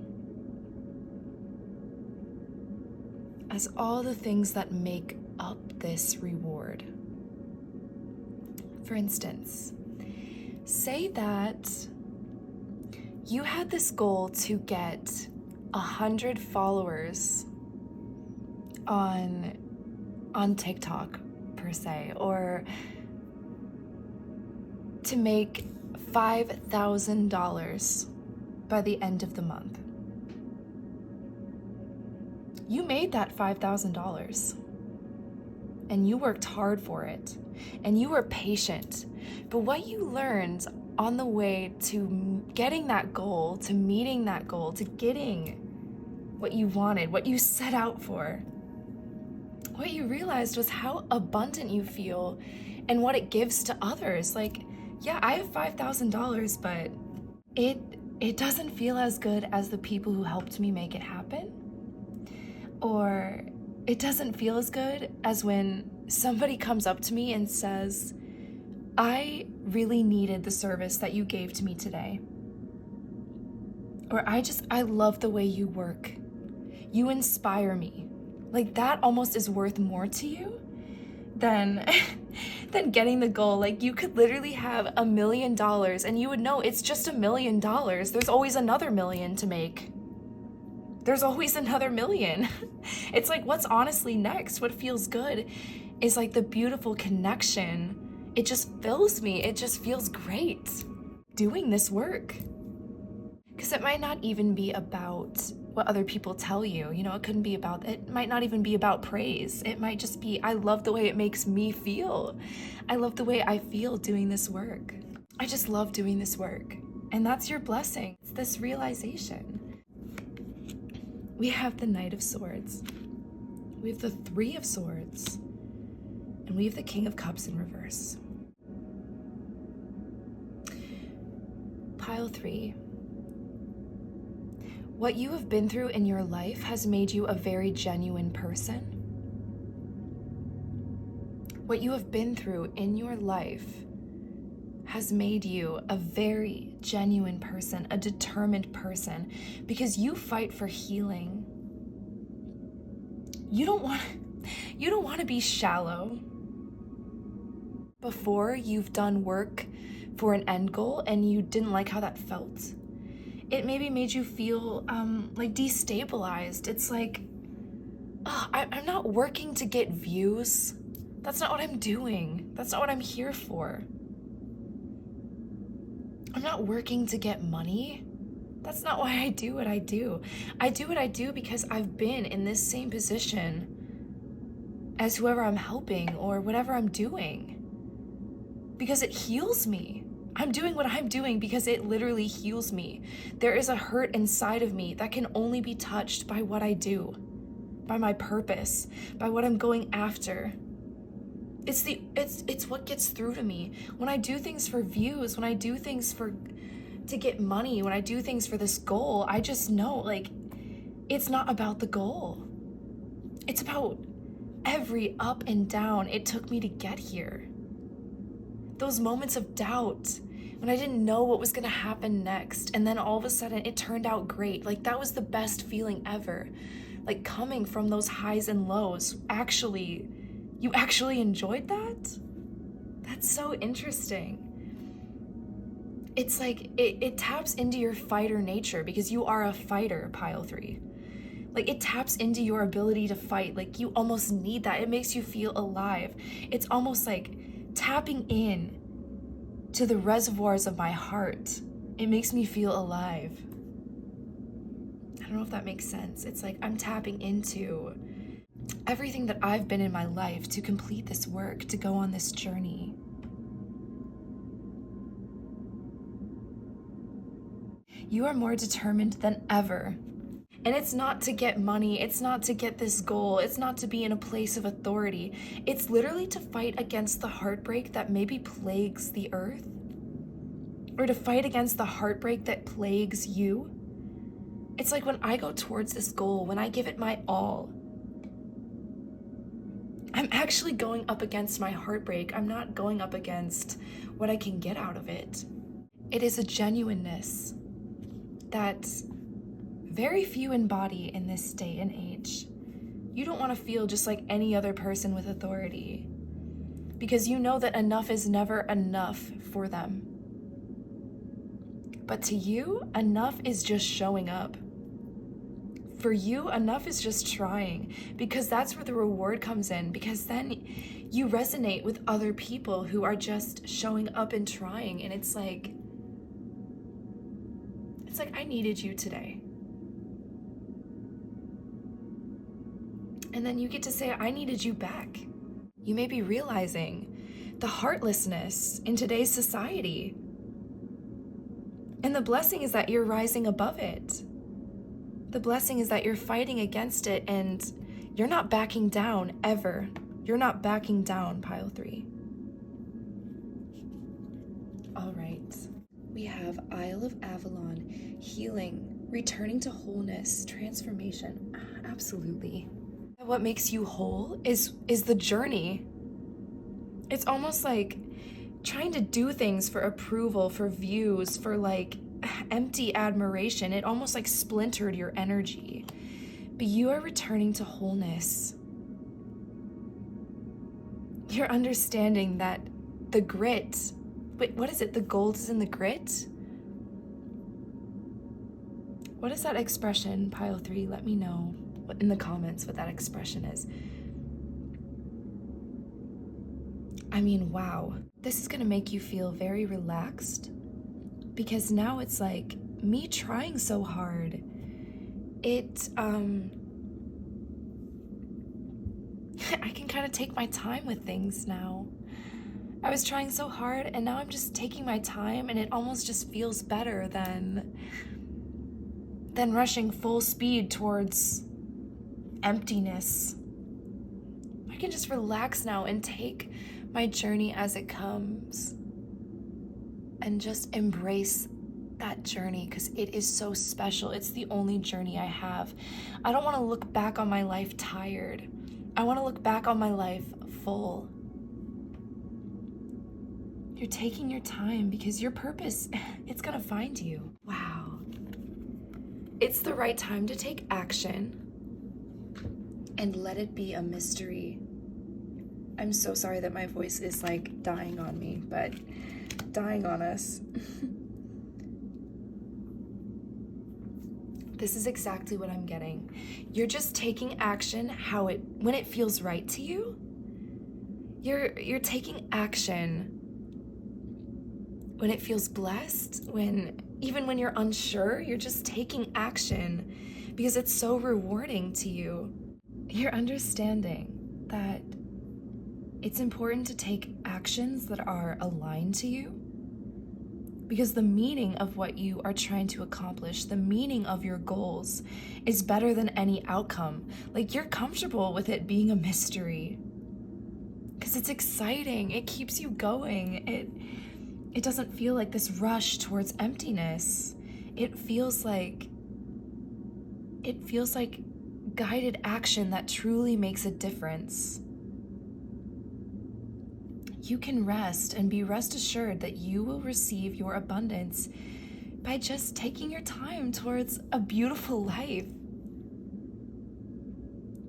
as all the things that make up this reward. For instance, say that you had this goal to get 100 followers on TikTok per se, or to make $5,000 by the end of the month. You made that $5,000 and you worked hard for it and you were patient. But what you learned on the way to getting that goal, to meeting that goal, to getting what you wanted, what you set out for, what you realized was how abundant you feel and what it gives to others. Like, yeah, I have $5,000, but it doesn't feel as good as the people who helped me make it happen. Or it doesn't feel as good as when somebody comes up to me and says, I really needed the service that you gave to me today. Or I love the way you work. You inspire me. Like that almost is worth more to you than getting the goal. Like you could literally have $1 million and you would know it's just $1 million. There's always another million to make. There's always another million. It's like, what's honestly next? What feels good is like the beautiful connection. It just fills me. It just feels great doing this work. Because it might not even be about what other people tell you. You know, it might not even be about praise. It might just be, I love the way it makes me feel. I love the way I feel doing this work. I just love doing this work. And that's your blessing. It's this realization. We have the Knight of Swords. We have the Three of Swords. And we have the King of Cups in reverse. Pile 3. What you have been through in your life has made you a very genuine person. What you have been through in your life has made you a very genuine person, a determined person, because you fight for healing. You don't want to be shallow. Before you've done work for an end goal and you didn't like how that felt, it maybe made you feel like destabilized. It's like, I'm not working to get views. That's not what I'm doing. That's not what I'm here for. I'm not working to get money. That's not why I do what I do. I do what I do because I've been in this same position as whoever I'm helping or whatever I'm doing. Because it heals me. I'm doing what I'm doing because it literally heals me. There is a hurt inside of me that can only be touched by what I do, by my purpose, by what I'm going after. It's what gets through to me. When I do things for views, when I do things to get money, when I do things for this goal, I just know, like, it's not about the goal. It's about every up and down it took me to get here. Those moments of doubt when I didn't know what was gonna happen next, and then all of a sudden it turned out great. Like, that was the best feeling ever. Like, coming from those highs and lows, you actually enjoyed that? That's so interesting. it's like it taps into your fighter nature, because you are a fighter, pile 3. Like, it taps into your ability to fight. Like, you almost need that. It makes you feel alive. It's almost like tapping in to the reservoirs of my heart. It makes me feel alive. I don't know if that makes sense. It's like I'm tapping into everything that I've been in my life to complete this work, to go on this journey. You are more determined than ever. And it's not to get money, it's not to get this goal, it's not to be in a place of authority. It's literally to fight against the heartbreak that maybe plagues the earth, or to fight against the heartbreak that plagues you. It's like when I go towards this goal, when I give it my all, I'm actually going up against my heartbreak. I'm not going up against what I can get out of it. It is a genuineness that very few embody in this day and age. You don't want to feel just like any other person with authority, because you know that enough is never enough for them. But to you, enough is just showing up. For you, enough is just trying, because that's where the reward comes in, because then you resonate with other people who are just showing up and trying, and it's like I needed you today. And then you get to say, I needed you back. You may be realizing the heartlessness in today's society. And the blessing is that you're rising above it. The blessing is that you're fighting against it, and you're not backing down ever. You're not backing down, pile 3. All right. We have Isle of Avalon, healing, returning to wholeness, transformation. Absolutely. What makes you whole is the journey. It's almost like trying to do things for approval, for views, for like empty admiration. It almost like splintered your energy. But you are returning to wholeness. You're understanding that the grit, wait, what is it? The gold is in the grit? What is that expression, pile 3? Let me know in the comments what that expression is. I mean, wow. This is gonna make you feel very relaxed, because now it's like me trying so hard. I can kind of take my time with things now. I was trying so hard, and now I'm just taking my time, and it almost just feels better than rushing full speed towards emptiness. I can just relax now and take my journey as it comes and just embrace that journey, because it is so special. It's the only journey I have. I don't want to look back on my life tired. I want to look back on my life full. You're taking your time because your purpose, it's gonna find you. Wow. It's the right time to take action and let it be a mystery. I'm so sorry that my voice is like dying on me, but dying on us. This is exactly what I'm getting. You're just taking action when it feels right to you. You're taking action when it feels blessed, even when you're unsure, you're just taking action because it's so rewarding to you. You're understanding that it's important to take actions that are aligned to you, because the meaning of what you are trying to accomplish, the meaning of your goals, is better than any outcome. Like, you're comfortable with it being a mystery because it's exciting. It keeps you going. It doesn't feel like this rush towards emptiness. It feels like guided action that truly makes a difference. You can rest and be rest assured that you will receive your abundance by just taking your time towards a beautiful life,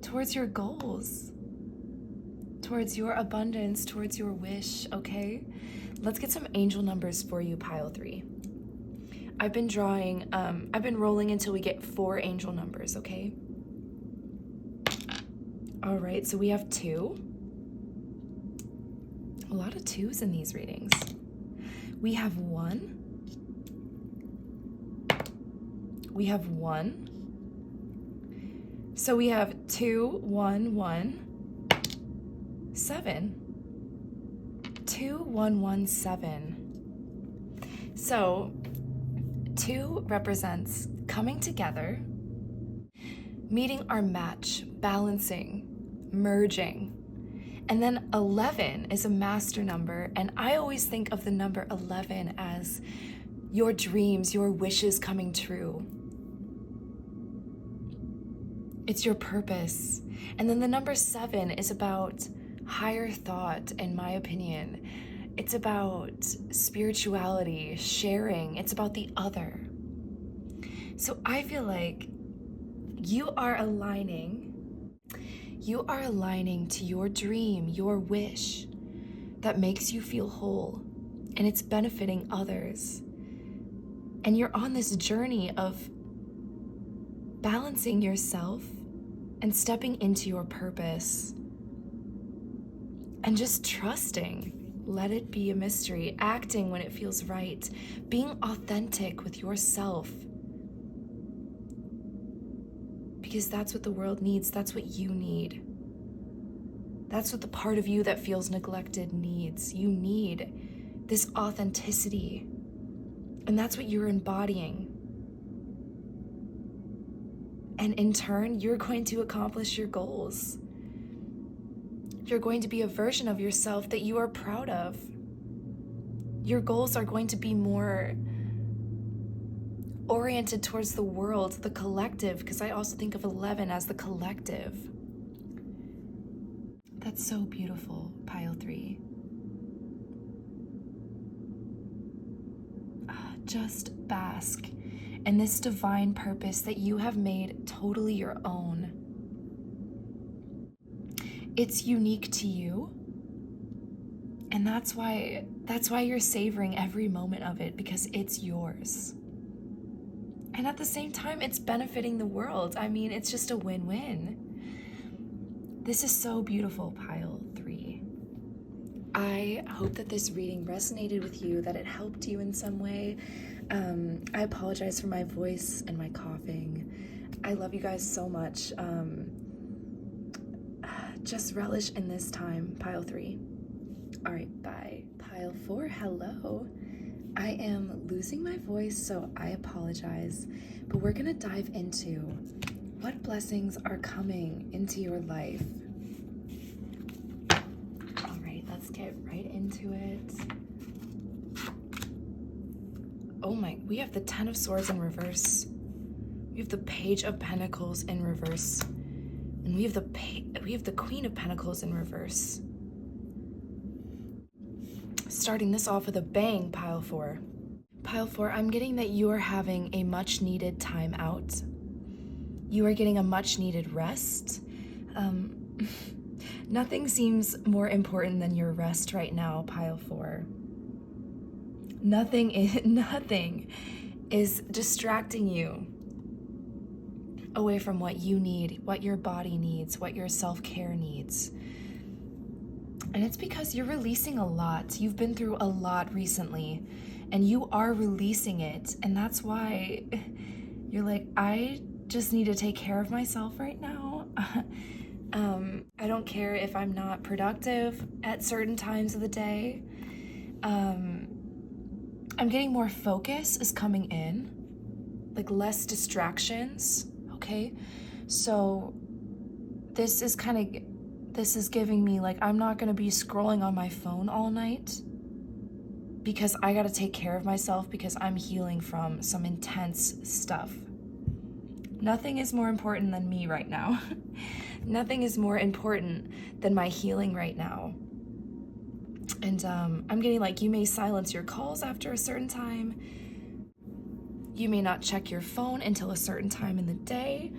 towards your goals. towards your abundance, towards your wish, okay? Let's get some angel numbers for you, pile 3. I've been rolling until we get 4 angel numbers, okay? All right, so we have 2. A lot of 2s in these readings. We have 1. We have 1. So we have 2, 1, 1, 7. 2, 1, 1, 7. So 2 represents coming together, meeting our match, balancing, merging. And then 11 is a master number, and I always think of the number 11 as your dreams, your wishes coming true. It's your purpose. And then the number 7 is about higher thought, in my opinion. It's about spirituality, sharing. It's about the other. So I feel like you are aligning to your dream, your wish that makes you feel whole, and it's benefiting others. And you're on this journey of balancing yourself and stepping into your purpose and just trusting. Let it be a mystery, acting when it feels right, being authentic with yourself. Because that's what the world needs. That's what you need. That's what the part of you that feels neglected needs. You need this authenticity. And that's what you're embodying. And in turn, you're going to accomplish your goals. You're going to be a version of yourself that you are proud of. Your goals are going to be more oriented towards the world, the collective, because I also think of 11 as the collective. That's so beautiful, pile 3. Just bask in this divine purpose that you have made totally your own. It's unique to you, and that's why you're savoring every moment of it, because it's yours. And at the same time, it's benefiting the world. I mean, it's just a win-win. This is so beautiful, pile 3. I hope that this reading resonated with you, that it helped you in some way. I apologize for my voice and my coughing. I love you guys so much. Just relish in this time, pile 3. All right, bye. Pile 4, hello. I am losing my voice, so I apologize, but we're gonna dive into what blessings are coming into your life. All right, let's get right into it. Oh my, we have the 10 of Swords in reverse. We have the Page of Pentacles in reverse. And we have the Queen of Pentacles in reverse. Starting this off with a bang, pile 4. Pile 4, I'm getting that you are having a much needed time out. You are getting a much needed rest. Nothing seems more important than your rest right now, pile 4. Nothing is distracting you away from what you need, what your body needs, what your self-care needs. And it's because you're releasing a lot. You've been through a lot recently, and you are releasing it. And that's why you're like, I just need to take care of myself right now. I don't care if I'm not productive at certain times of the day. I'm getting more focus is coming in, like less distractions, okay? So this is giving me like, I'm not gonna be scrolling on my phone all night because I gotta take care of myself because I'm healing from some intense stuff. Nothing is more important than me right now. Nothing is more important than my healing right now. And I'm getting like, you may silence your calls after a certain time. You may not check your phone until a certain time in the day.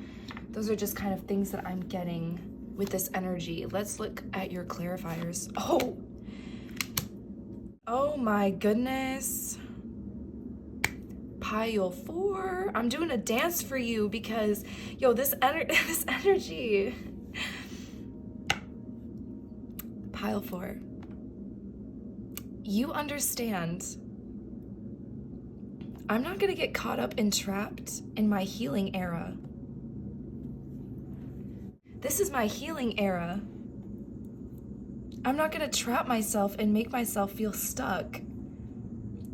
Those are just kind of things that I'm getting with this energy. Let's look at your clarifiers. Oh my goodness. Pile 4. I'm doing a dance for you because, yo, this energy. Pile 4. You understand. I'm not going to get caught up and trapped in my healing era. This is my healing era. I'm not going to trap myself and make myself feel stuck.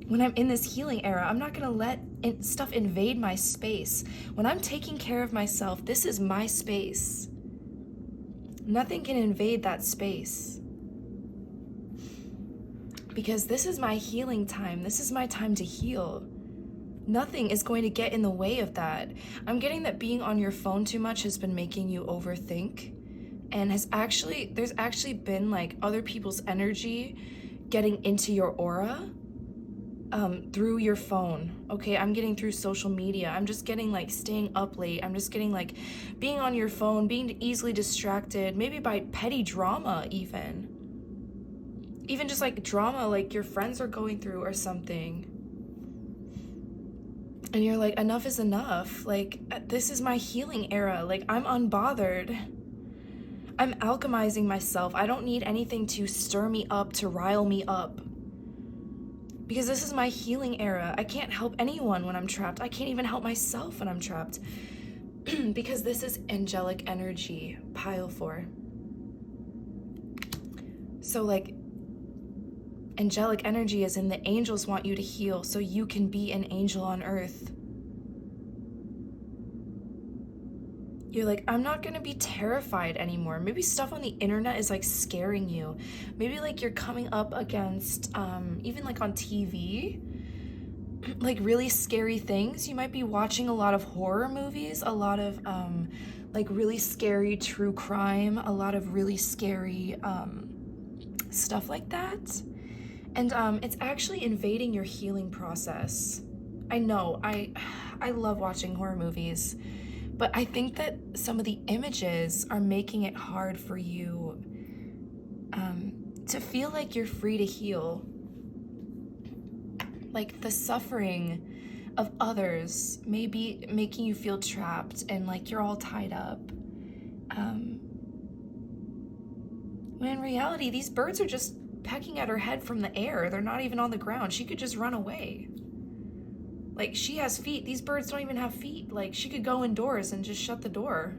When I'm in this healing era, I'm not going to let stuff invade my space. When I'm taking care of myself, this is my space. Nothing can invade that space. Because this is my healing time. This is my time to heal. Nothing is going to get in the way of that. I'm getting that being on your phone too much has been making you overthink, and there's actually been like other people's energy getting into your aura through your phone. Okay, I'm getting through social media. I'm just getting like staying up late. I'm just getting like being on your phone, being easily distracted, maybe by petty drama even just like drama like your friends are going through or something. And you're like, enough is enough. Like, this is my healing era. Like, I'm unbothered. I'm alchemizing myself. I don't need anything to stir me up, to rile me up. Because this is my healing era. I can't help anyone when I'm trapped. I can't even help myself when I'm trapped. Because this is angelic energy, pile 4. So, like, angelic energy is in the angels want you to heal so you can be an angel on earth. You're like, I'm not gonna be terrified anymore. Maybe stuff on the internet is like scaring you. Maybe like you're coming up against, even like on TV, like really scary things. You might be watching a lot of horror movies, a lot of like really scary true crime, a lot of really scary stuff like that. And it's actually invading your healing process. I know, I love watching horror movies, but I think that some of the images are making it hard for you to feel like you're free to heal. Like the suffering of others may be making you feel trapped and like you're all tied up. When in reality, these birds are just pecking at her head from the air. They're not even on the ground. She could just run away. Like, she has feet. These birds don't even have feet. Like, she could go indoors and just shut the door.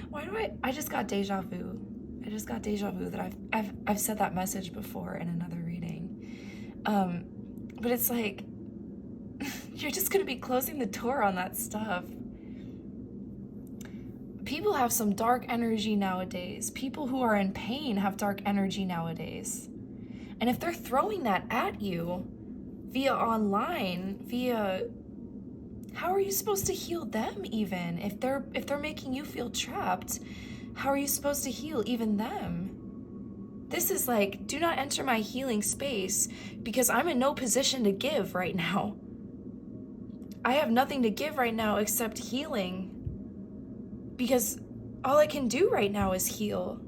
Why do I just got deja vu. I just got deja vu that I've said that message before in another reading. But it's like, you're just gonna be closing the door on that stuff. People have some dark energy nowadays. People who are in pain have dark energy nowadays. And if they're throwing that at you via online, how are you supposed to heal them even? If they're making you feel trapped, how are you supposed to heal even them? This is like, do not enter my healing space because I'm in no position to give right now. I have nothing to give right now except healing. Because all I can do right now is heal.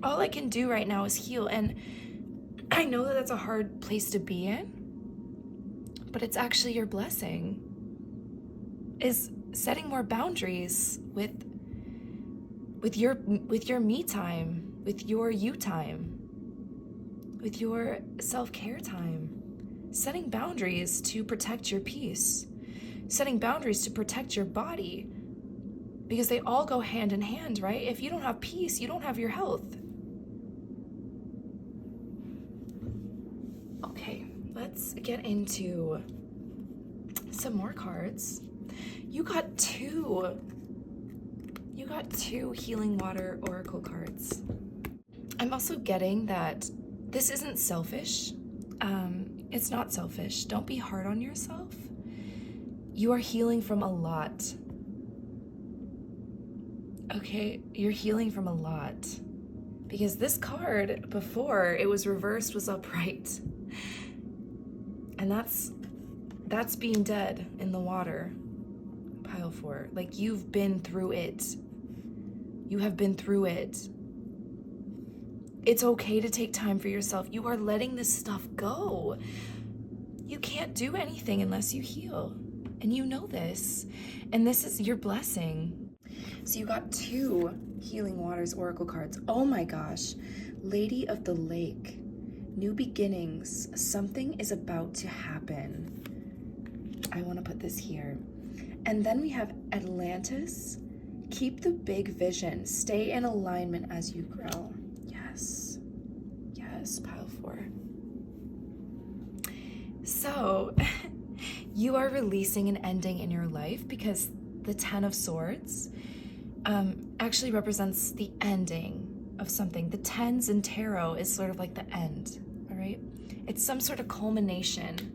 All I can do right now is heal. And I know that that's a hard place to be in, but it's actually your blessing. Is setting more boundaries with your me time, with your you time, with your self-care time. Setting boundaries to protect your peace. Setting boundaries to protect your body. Because they all go hand in hand, right? If you don't have peace, you don't have your health. Okay, let's get into some more cards. You got two Healing Water Oracle cards. I'm also getting that this isn't selfish. It's not selfish. Don't be hard on yourself. You are healing from a lot. Okay, you're healing from a lot. Because this card, before it was reversed, was upright. And that's That's being dead in the water. Pile 4. Like, you've been through it. You have been through it. It's okay to take time for yourself. You are letting this stuff go. You can't do anything unless you heal. And you know this. And this is your blessing. So you got 2 Healing Waters Oracle cards. Oh my gosh. Lady of the Lake. New beginnings. Something is about to happen. I want to put this here. And then we have Atlantis. Keep the big vision. Stay in alignment as you grow. Yes. Yes, pile 4. So, you are releasing an ending in your life because the 10 of Swords actually represents the ending of something. The 10s in tarot is sort of like the end, all right? It's some sort of culmination.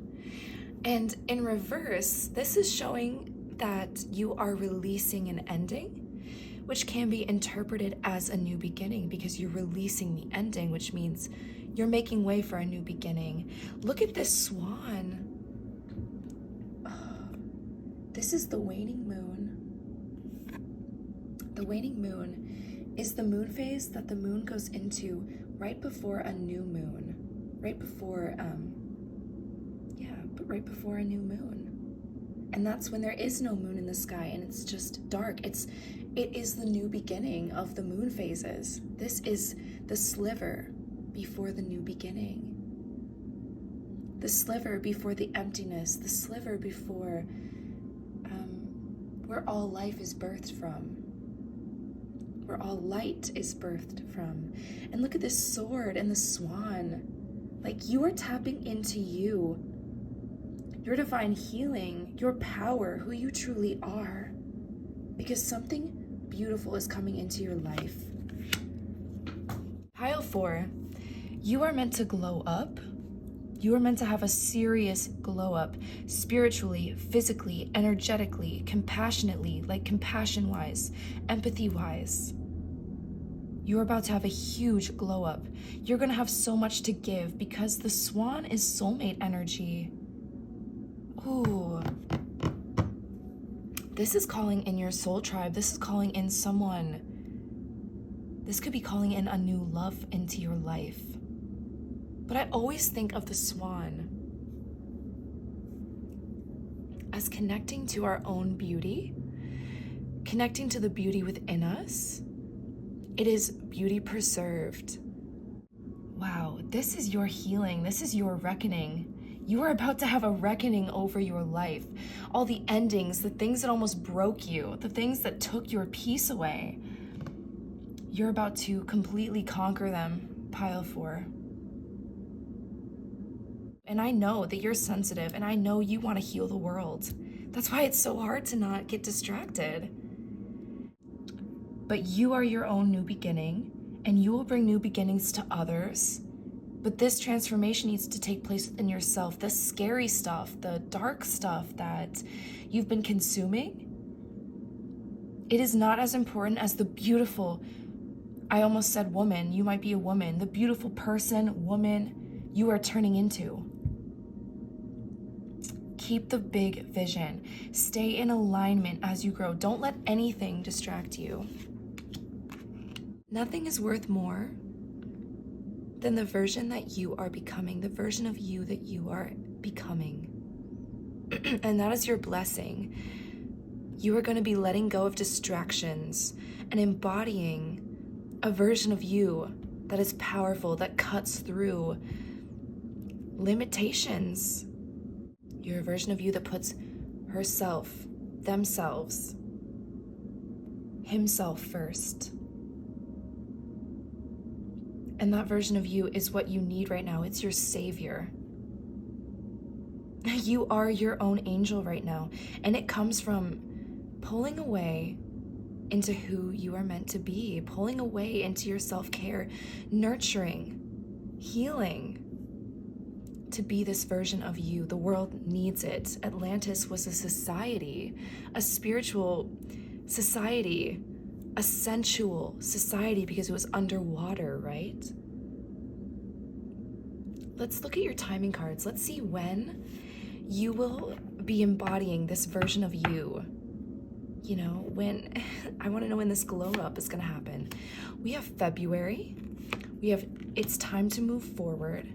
And in reverse, this is showing that you are releasing an ending, which can be interpreted as a new beginning because you're releasing the ending, which means you're making way for a new beginning. Look at this swan. Oh, this is the waning moon. The waning moon is the moon phase that the moon goes into right before a new moon. Right before a new moon. And that's when there is no moon in the sky and it's just dark. It is the new beginning of the moon phases. This is the sliver before the new beginning. The sliver before the emptiness, the sliver before where all life is birthed from. Where all light is birthed from. And look at this sword and the swan. Like, you are tapping into you. Your divine healing, your power, who you truly are. Because something beautiful is coming into your life. Pile 4, you are meant to glow up. You are meant to have a serious glow up, spiritually, physically, energetically, compassionately, like compassion-wise, empathy-wise. You're about to have a huge glow up. You're gonna have so much to give because the swan is soulmate energy. Ooh. This is calling in your soul tribe. This is calling in someone. This could be calling in a new love into your life. But I always think of the swan as connecting to our own beauty, connecting to the beauty within us. It is beauty preserved. Wow, this is your healing. This is your reckoning. You are about to have a reckoning over your life. All the endings, the things that almost broke you, the things that took your peace away. You're about to completely conquer them, pile 4. And I know that you're sensitive, and I know you want to heal the world. That's why it's so hard to not get distracted. But you are your own new beginning, and you will bring new beginnings to others. But this transformation needs to take place within yourself. The scary stuff, the dark stuff that you've been consuming, it is not as important as the beautiful, I almost said woman, you might be a woman, the beautiful person, woman you are turning into. Keep the big vision. Stay in alignment as you grow. Don't let anything distract you. Nothing is worth more than the version that you are becoming, the version of you that you are becoming. And that is your blessing. You are going to be letting go of distractions and embodying a version of you that is powerful, that cuts through limitations. You're a version of you that puts herself, themselves, himself first. And that version of you is what you need right now. It's your savior. You are your own angel right now. And it comes from pulling away into who you are meant to be, pulling away into your self-care, nurturing, healing, to be this version of you. The world needs it. Atlantis was a society, a spiritual society, a sensual society because it was underwater, right? Let's look at your timing cards. Let's see when you will be embodying this version of you. You know, when I want to know when this glow up is going to happen. We have February. We have it's time to move forward.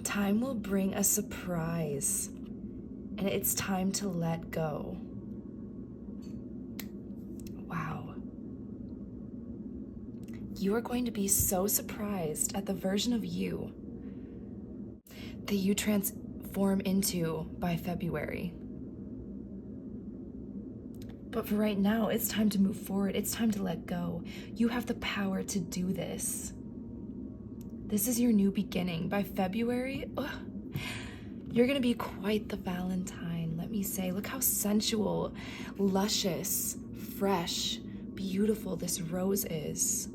Time will bring a surprise. And it's time to let go. Wow. You are going to be so surprised at the version of you that you transform into by February. But for right now, it's time to move forward. It's time to let go. You have the power to do this. This is your new beginning. By February, you're gonna be quite the Valentine, let me say. Look how sensual, luscious, fresh, beautiful this rose is.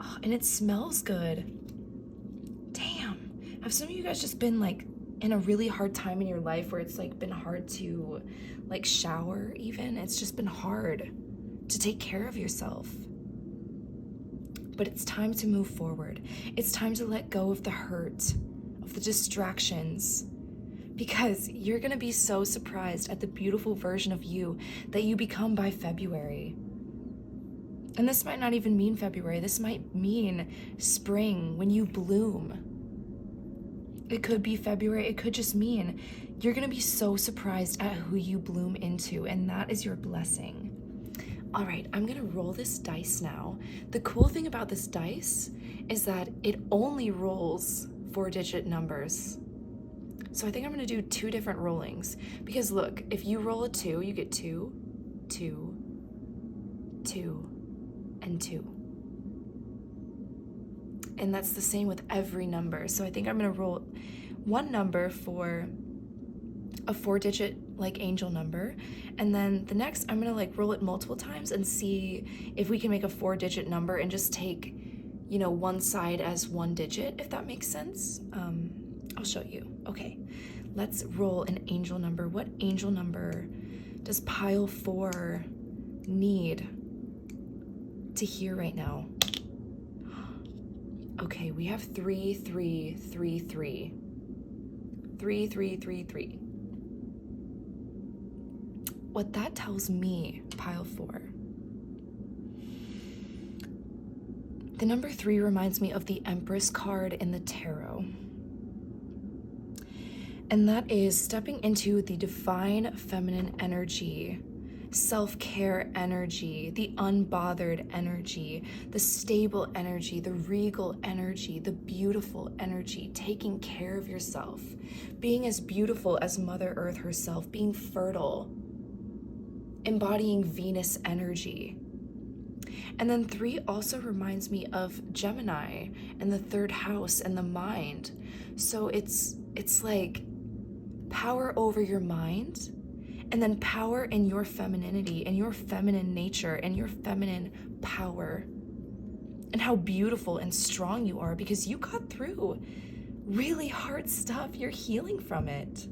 Oh, and it smells good. Damn. Have some of you guys just been like in a really hard time in your life where it's like been hard to like shower even? It's just been hard to take care of yourself. But it's time to move forward. It's time to let go of the hurt, of the distractions, because you're gonna be so surprised at the beautiful version of you that you become by February. And this might not even mean February. This might mean spring, when you bloom. It could be February. It could just mean you're gonna be so surprised at who you bloom into, and that is your blessing. All right, I'm gonna roll this dice now. The cool thing about this dice is that it only rolls 4-digit numbers. So I think I'm gonna do 2 different rollings, because look, if you roll a 2, you get 2, 2, 2, and 2. And that's the same with every number. So I think I'm gonna roll one number for a 4-digit like angel number, and then the next I'm gonna like roll it multiple times and see if we can make a 4-digit number and just take, you know, one side as 1 digit, if that makes sense. I'll show you. Okay, let's roll an angel number. What angel number does pile 4 need to hear right now? Okay, we have 3, 3, 3, 3. 3, 3, 3, 3. What that tells me, pile 4. The number 3 reminds me of the Empress card in the tarot. And that is stepping into the divine feminine energy, self-care energy, the unbothered energy, the stable energy, the regal energy, the beautiful energy, taking care of yourself, being as beautiful as Mother Earth herself, being fertile, embodying Venus energy. And then 3 also reminds me of Gemini and the 3rd house and the mind. So it's like power over your mind, and then power in your femininity and your feminine nature and your feminine power, and how beautiful and strong you are because you got through really hard stuff. You're healing from it.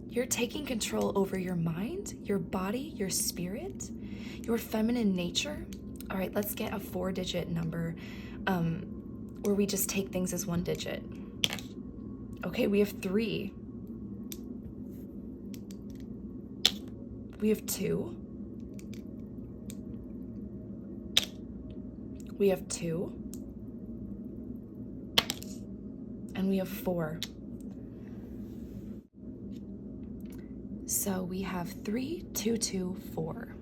You're taking control over your mind, your body, your spirit, your feminine nature. All right, let's get a 4-digit number where we just take things as 1 digit. Okay, we have 3. We have 2. We have 2. And we have 4. So we have 3, 2, 2, 4.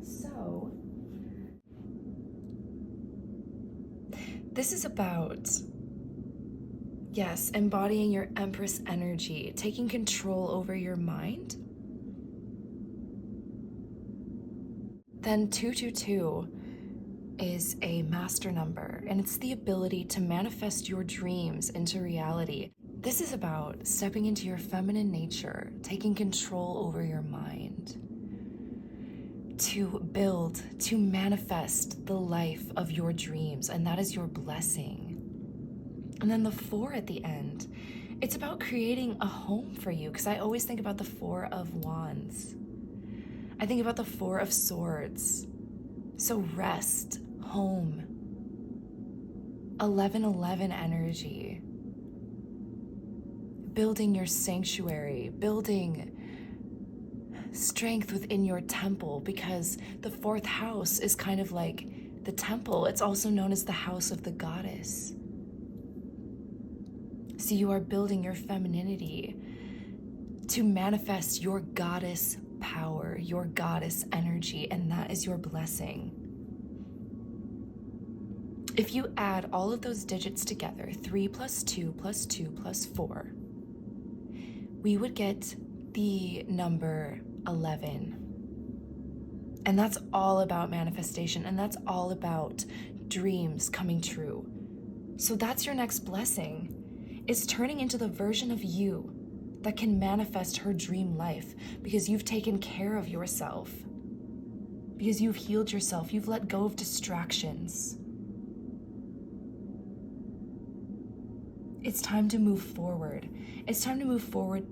So this is about, yes, embodying your Empress energy, taking control over your mind. Then 222 is a master number, and it's the ability to manifest your dreams into reality. This is about stepping into your feminine nature, taking control over your mind, to build, to manifest the life of your dreams, and that is your blessing. And then the 4 at the end, it's about creating a home for you, because I always think about the 4 of Wands. I think about the 4 of Swords. So rest, home, 1111 energy, building your sanctuary, building strength within your temple, because the fourth house is kind of like the temple. It's also known as the house of the goddess. So you are building your femininity to manifest your goddess power, your goddess energy, and that is your blessing. If you add all of those digits together, 3 plus 2 plus 2 plus 4, we would get the number 11. And that's all about manifestation, and that's all about dreams coming true. So that's your next blessing, is turning into the version of you that can manifest her dream life, because you've taken care of yourself, because you've healed yourself, you've let go of distractions. It's time to move forward. It's time to move forward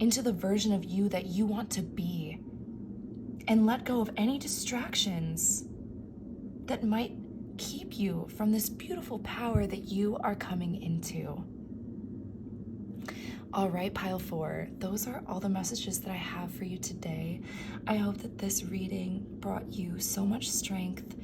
into the version of you that you want to be, and let go of any distractions that might keep you from this beautiful power that you are coming into. All right, pile 4, those are all the messages that I have for you today. I hope that this reading brought you so much strength,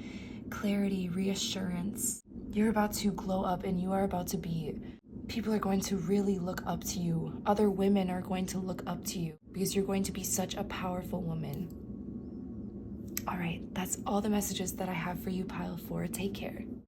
clarity, reassurance. You're about to glow up, and you are about to be, people are going to really look up to you. Other women are going to look up to you, because you're going to be such a powerful woman. All right, that's all the messages that I have for you, pile 4. Take care.